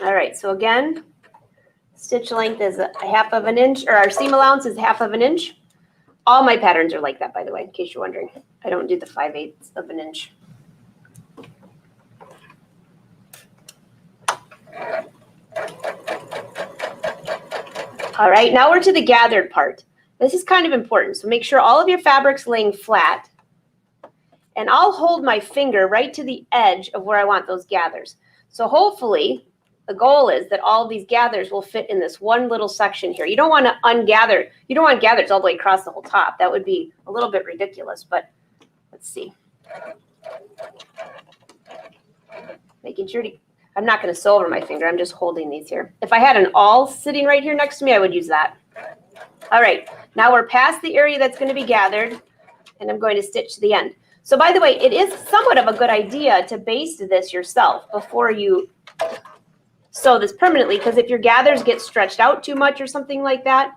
All right, so again, stitch length is a half of an inch, or our seam allowance is half of an inch. All my patterns are like that, by the way, in case you're wondering. I don't do the 5/8 of an inch. All right, now we're to the gathered part. This is kind of important, so make sure all of your fabric's laying flat. And I'll hold my finger right to the edge of where I want those gathers. So hopefully, the goal is that all of these gathers will fit in this one little section here. You don't want to ungather. You don't want gathers all the way across the whole top. That would be a little bit ridiculous, but let's see. Making sure I'm not going to sew over my finger. I'm just holding these here. If I had an awl sitting right here next to me, I would use that. All right, now we're past the area that's going to be gathered, and I'm going to stitch to the end. So by the way, it is somewhat of a good idea to baste this yourself before you sew this permanently, because if your gathers get stretched out too much or something like that.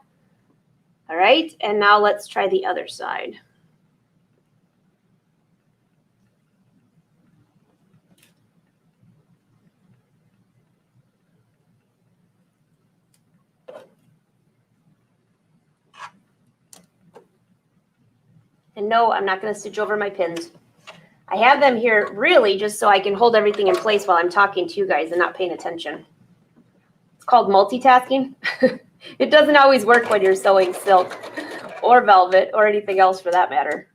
All right, and now let's try the other side. And no, I'm not going to stitch over my pins. I have them here really just so I can hold everything in place while I'm talking to you guys and not paying attention. It's called multitasking. It doesn't always work when you're sewing silk or velvet or anything else for that matter.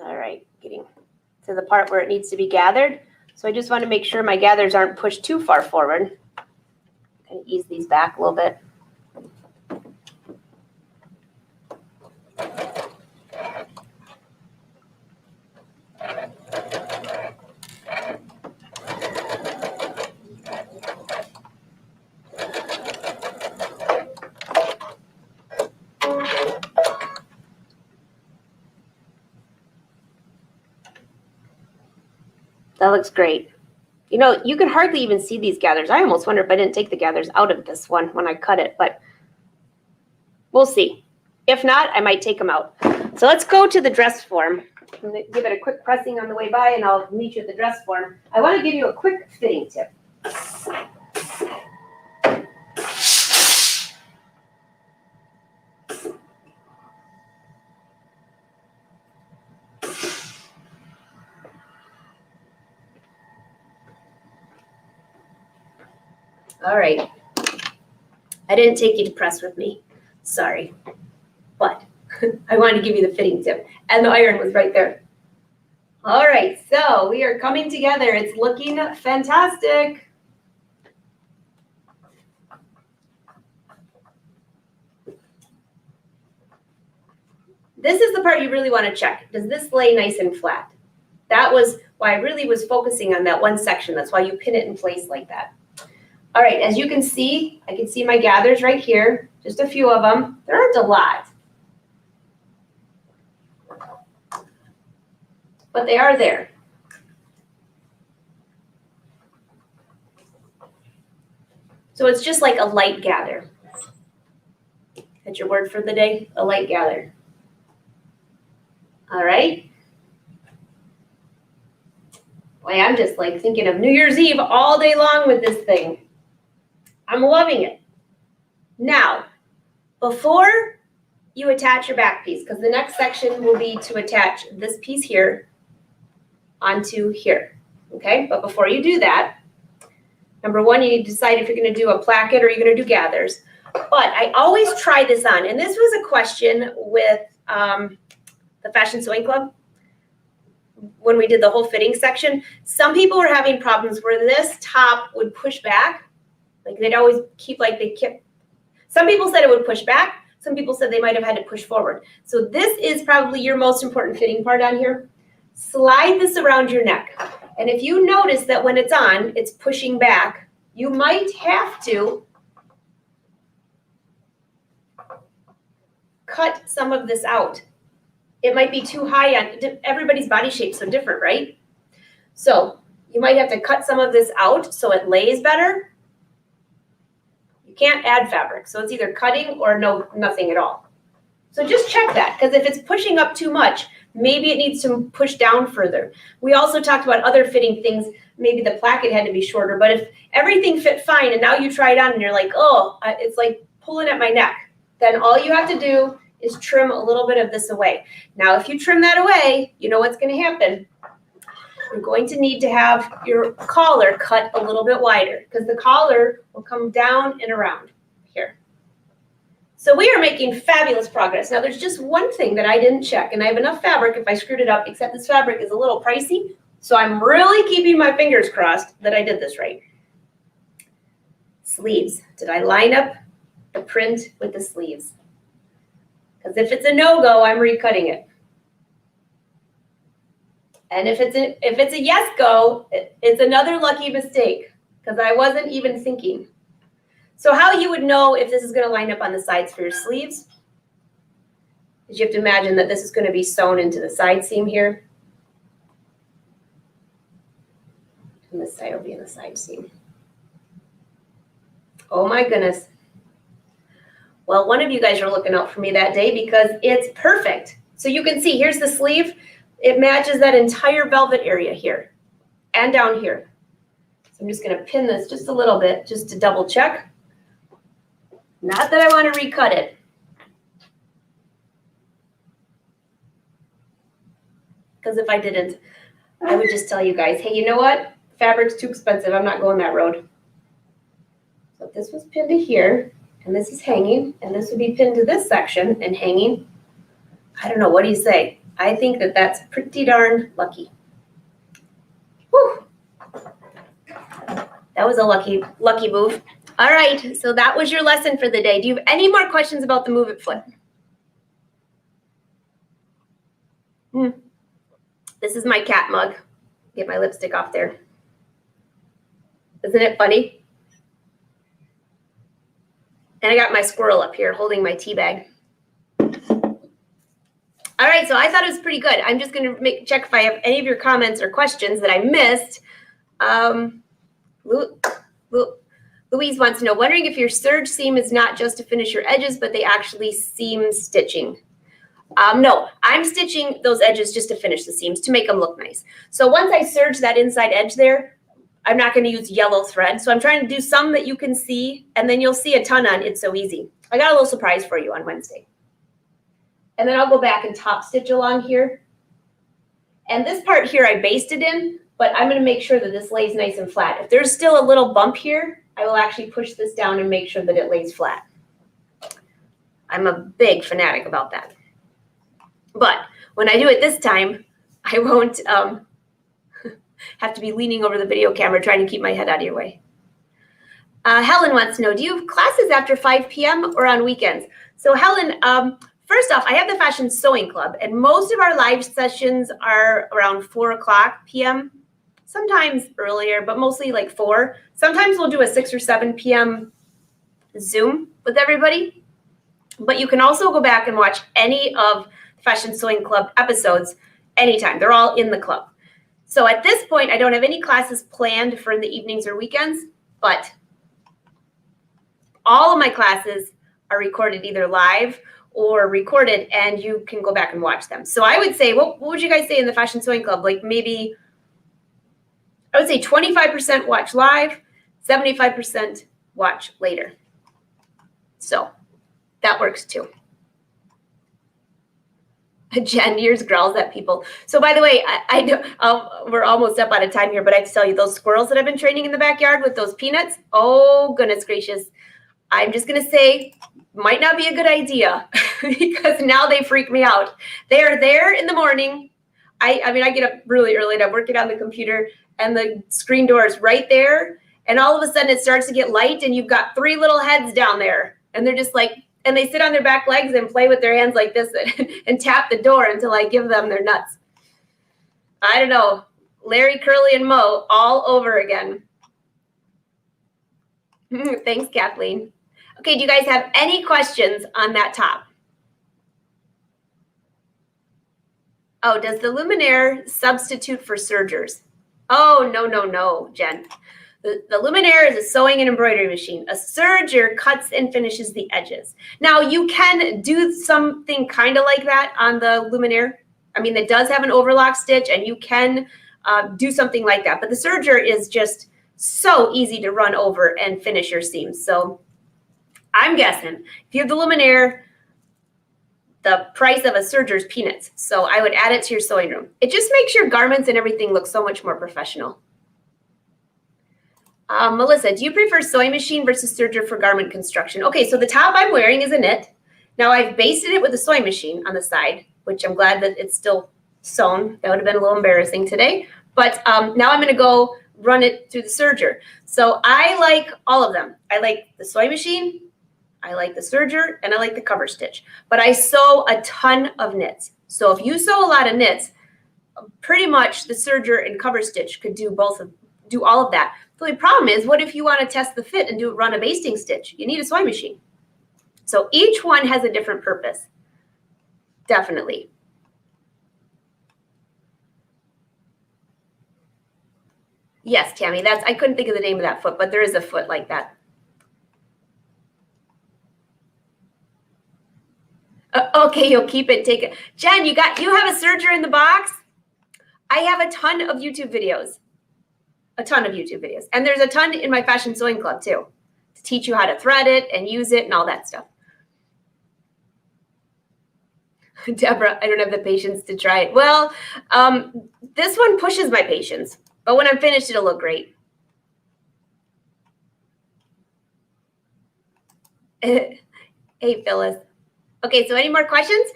All right, getting to the part where it needs to be gathered. So I just want to make sure my gathers aren't pushed too far forward. Kind of ease these back a little bit. That looks great. You know, you can hardly even see these gathers. I almost wonder if I didn't take the gathers out of this one when I cut it, but we'll see. If not, I might take them out. So let's go to the dress form. I'm going to give it a quick pressing on the way by, and I'll meet you at the dress form. I want to give you a quick fitting tip. All right. I didn't take you to press with me. Sorry. But I wanted to give you the fitting tip. And the iron was right there. All right. So we are coming together. It's looking fantastic. This is the part you really want to check. Does this lay nice and flat? That was why I really was focusing on that one section. That's why you pin it in place like that. All right, as you can see, I can see my gathers right here, just a few of them. There aren't a lot, but they are there. So it's just like a light gather. That's your word for the day, a light gather. All right. Boy, I'm just like thinking of New Year's Eve all day long with this thing. I'm loving it. Now, before you attach your back piece, because the next section will be to attach this piece here onto here, okay? But before you do that, number one, you need to decide if you're going to do a placket or you're going to do gathers. But I always try this on, and this was a question with the Fashion Sewing Club when we did the whole fitting section. Some people were having problems where this top would push back, like they'd always keep like they kept. Some people said it would push back. Some people said they might have had to push forward. So this is probably your most important fitting part on here. Slide this around your neck. And if you notice that when it's on, it's pushing back, you might have to cut some of this out. It might be too high on, everybody's body shape's so different, right? So you might have to cut some of this out so it lays better. Can't add fabric, so it's either cutting or nothing at all. So just check that, because if it's pushing up too much, maybe it needs to push down further. We also talked about other fitting things. Maybe the placket had to be shorter, but if everything fit fine and now you try it on and you're like, oh, it's like pulling at my neck, then all you have to do is trim a little bit of this away. Now, if you trim that away, you know what's going to happen. You're going to need to have your collar cut a little bit wider, because the collar will come down and around here. So we are making fabulous progress. Now there's just one thing that I didn't check, and I have enough fabric if I screwed it up, except this fabric is a little pricey. So I'm really keeping my fingers crossed that I did this right. Sleeves. Did I line up the print with the sleeves? Because if it's a no-go, I'm recutting it. And if it's a yes go, it's another lucky mistake, because I wasn't even thinking. So how you would know if this is going to line up on the sides for your sleeves is you have to imagine that this is going to be sewn into the side seam here. And this side will be in the side seam. Oh my goodness. Well, one of you guys are looking out for me that day because it's perfect. So you can see, here's the sleeve. It matches that entire velvet area here and down here. So I'm just going to pin this just a little bit just to double check. Not that I want to recut it. Because if I didn't, I would just tell you guys, hey, you know what? Fabric's too expensive. I'm not going that road. So if this was pinned to here, and this is hanging, and this would be pinned to this section and hanging, I don't know. What do you say? I think that that's pretty darn lucky. Whew. That was a lucky move. All right, so that was your lesson for the day. Do you have any more questions about the Move It Flip? This is my cat mug. Get my lipstick off there. Isn't it funny? And I got my squirrel up here holding my tea bag. All right, so I thought it was pretty good. I'm just going to check if I have any of your comments or questions that I missed. Louise wants to know, wondering if your serge seam is not just to finish your edges, but they actually seam stitching. No, I'm stitching those edges just to finish the seams, to make them look nice. So once I serge that inside edge there, I'm not going to use yellow thread. So I'm trying to do some that you can see, and then you'll see a ton on It's So Easy. I got a little surprise for you on Wednesday. And then I'll go back and top stitch along here. And this part here I basted in, but I'm going to make sure that this lays nice and flat. If there's still a little bump here, I will actually push this down and make sure that it lays flat. I'm a big fanatic about that. But when I do it this time, I won't have to be leaning over the video camera trying to keep my head out of your way. Helen wants to know, do you have classes after 5 p.m. or on weekends? So Helen, first off, I have the Fashion Sewing Club, and most of our live sessions are around 4 o'clock p.m., sometimes earlier, but mostly like 4. Sometimes we'll do a 6 or 7 p.m. Zoom with everybody. But you can also go back and watch any of the Fashion Sewing Club episodes anytime. They're all in the club. So at this point, I don't have any classes planned for the evenings or weekends, but all of my classes are recorded either live or recorded, and you can go back and watch them. So I would say, what would you guys say in the Fashion Sewing Club? Like maybe, I would say 25% watch live, 75% watch later. So that works too. Jen, yours growls at people. So by the way, I know we're almost up out of time here, but I have to tell you, those squirrels that I've been training in the backyard with those peanuts, oh goodness gracious. I'm just going to say, might not be a good idea because now they freak me out. They are there in the morning. I mean, I get up really early and I'm working on the computer and the screen door is right there. And all of a sudden it starts to get light and you've got 3 little heads down there. And they're just like, and they sit on their back legs and play with their hands like this and tap the door until I give them their nuts. I don't know. Larry, Curly, and Mo all over again. Thanks, Kathleen. Okay, do you guys have any questions on that top? Oh, does the luminaire substitute for sergers? Oh, no, Jen. The luminaire is a sewing and embroidery machine. A serger cuts and finishes the edges. Now, you can do something kind of like that on the luminaire. I mean, it does have an overlock stitch, and you can do something like that. But the serger is just so easy to run over and finish your seams. So I'm guessing if you have the luminaire, the price of a serger is peanuts. So I would add it to your sewing room. It just makes your garments and everything look so much more professional. Melissa, do you prefer sewing machine versus serger for garment construction? Okay, so the top I'm wearing is a knit. Now I've basted it with a sewing machine on the side, which I'm glad that it's still sewn. That would have been a little embarrassing today. But now I'm going to go run it through the serger. So I like all of them. I like the sewing machine, I like the serger, and I like the cover stitch. But I sew a ton of knits. So if you sew a lot of knits, pretty much the serger and cover stitch could do all of that. The only problem is, what if you want to test the fit and run a basting stitch? You need a sewing machine. So each one has a different purpose. Definitely. Yes, Tammy, I couldn't think of the name of that foot, but there is a foot like that. Okay, you'll keep it, take it. Jen, you have a serger in the box? I have a ton of YouTube videos. A ton of YouTube videos. And there's a ton in my Fashion Sewing Club too, to teach you how to thread it and use it and all that stuff. Deborah, I don't have the patience to try it. Well, this one pushes my patience, but when I'm finished, it'll look great. Hey, Phyllis. Okay, so any more questions?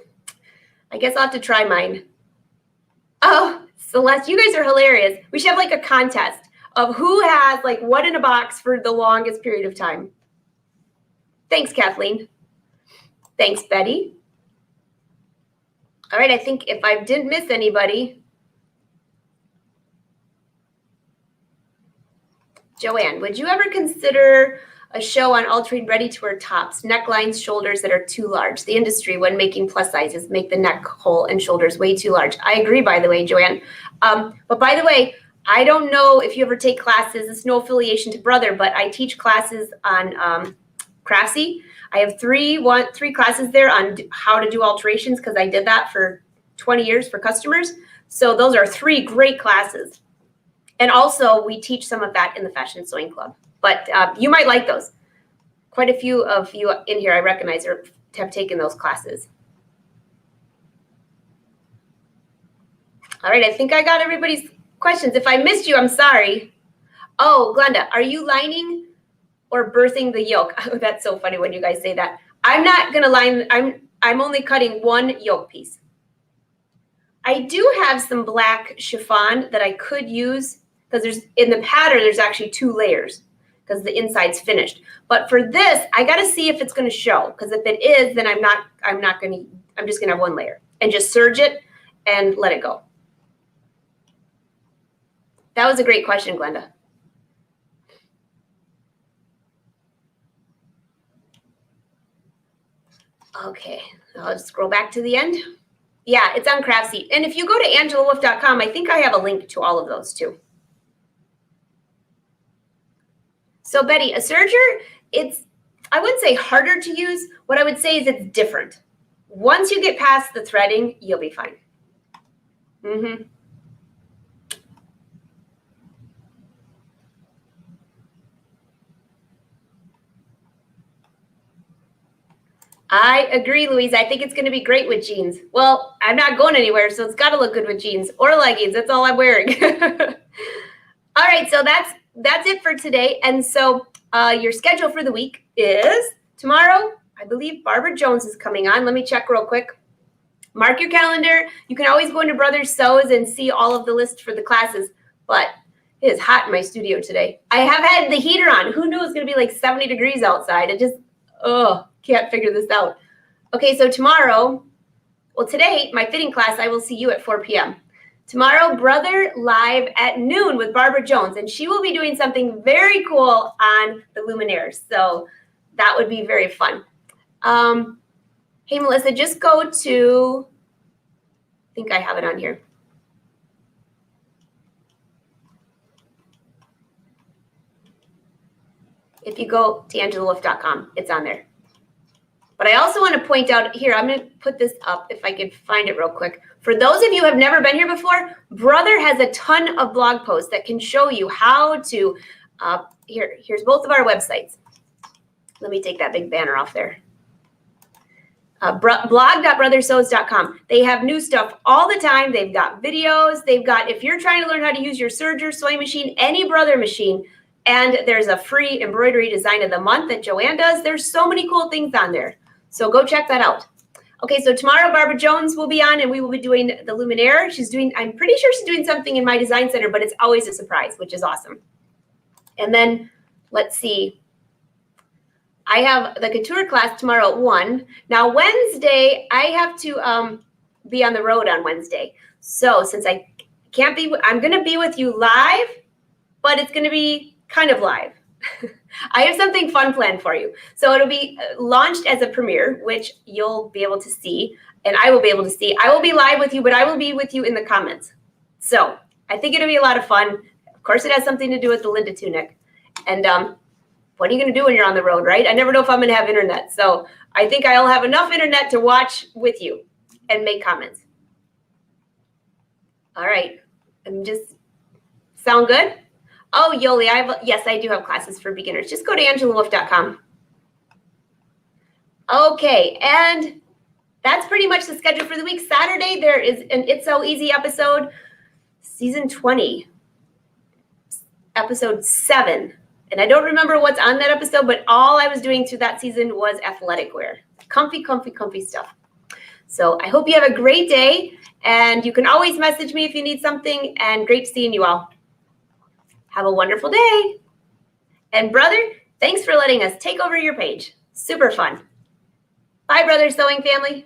I guess I'll have to try mine. Oh, Celeste, you guys are hilarious. We should have like a contest of who has like what in a box for the longest period of time. Thanks, Kathleen. Thanks, Betty. All right, I think if I didn't miss anybody. Joanne, would you ever consider a show on altering ready-to-wear tops, necklines, shoulders that are too large? The industry, when making plus sizes, make the neck hole and shoulders way too large. I agree, by the way, Joanne. But by the way, I don't know if you ever take classes. It's no affiliation to Brother, but I teach classes on Craftsy. I have three classes there on how to do alterations because I did that for 20 years for customers. So those are 3 great classes. And also we teach some of that in the Fashion Sewing Club. But you might like those. Quite a few of you in here I recognize have taken those classes. All right, I think I got everybody's questions. If I missed you, I'm sorry. Oh, Glenda, are you lining or birthing the yoke? Oh, that's so funny when you guys say that. I'm not gonna line, I'm only cutting 1 yoke piece. I do have some black chiffon that I could use because in the pattern, there's actually 2 layers because the inside's finished. But for this, I got to see if it's going to show, because if it is, then I'm just going to have 1 layer and just serge it and let it go. That was a great question, Glenda. Okay, I'll just scroll back to the end. Yeah, it's on Craftsy. And if you go to angelawolf.com, I think I have a link to all of those too. So Betty, a serger, I wouldn't say harder to use. What I would say is it's different. once you get past the threading, you'll be fine. Mm-hmm. I agree, Louise. I think it's going to be great with jeans. Well, I'm not going anywhere, so it's got to look good with jeans or leggings. That's all I'm wearing. All right, so that's it for today. And so your schedule for the week is tomorrow. I believe Barbara Jones is coming on. Let me check real quick. Mark your calendar. You can always go into Brothers Sews and see all of the list for the classes, but it is hot in my studio today. I have had the heater on. Who knew it was going to be like 70 degrees outside? It just, can't figure this out. Okay, so tomorrow, well, today, my fitting class, I will see you at 4 p.m. Tomorrow, Brother Live at noon with Barbara Jones, and she will be doing something very cool on the luminaires. So that would be very fun. Hey, Melissa, just go to, I think I have it on here. If you go to angelawolf.com, it's on there. But I also want to point out here, I'm going to put this up if I can find it real quick. For those of you who have never been here before, Brother has a ton of blog posts that can show you how to, here's both of our websites. Let me take that big banner off there. Blog.brothersews.com. They have new stuff all the time. They've got videos. They've got, if you're trying to learn how to use your serger, sewing machine, any Brother machine, and there's a free embroidery design of the month that Joanne does. There's so many cool things on there. So go check that out. Okay, so tomorrow Barbara Jones will be on and we will be doing the luminaire. She's doing, I'm pretty sure she's doing something in my design center, but it's always a surprise, which is awesome. And then let's see. I have the couture class tomorrow at 1. Now Wednesday, I have to be on the road on Wednesday. So since I can't be, I'm going to be with you live, but it's going to be kind of live. I have something fun planned for you. So it'll be launched as a premiere, which you'll be able to see, and I will be able to see. I will be live with you, but I will be with you in the comments. So I think it'll be a lot of fun. Of course, it has something to do with the Linda Tunic. And what are you going to do when you're on the road, right? I never know if I'm going to have internet. So I think I'll have enough internet to watch with you and make comments. All right. Sound good? Oh, Yoli, yes, I do have classes for beginners. Just go to angelawolf.com. Okay, and that's pretty much the schedule for the week. Saturday, there is an It's So Easy episode, season 20, episode 7. And I don't remember what's on that episode, but all I was doing through that season was athletic wear. Comfy, comfy, comfy stuff. So I hope you have a great day, and you can always message me if you need something, and great seeing you all. Have a wonderful day. And Brother, thanks for letting us take over your page. Super fun. Bye, Brother Sewing family.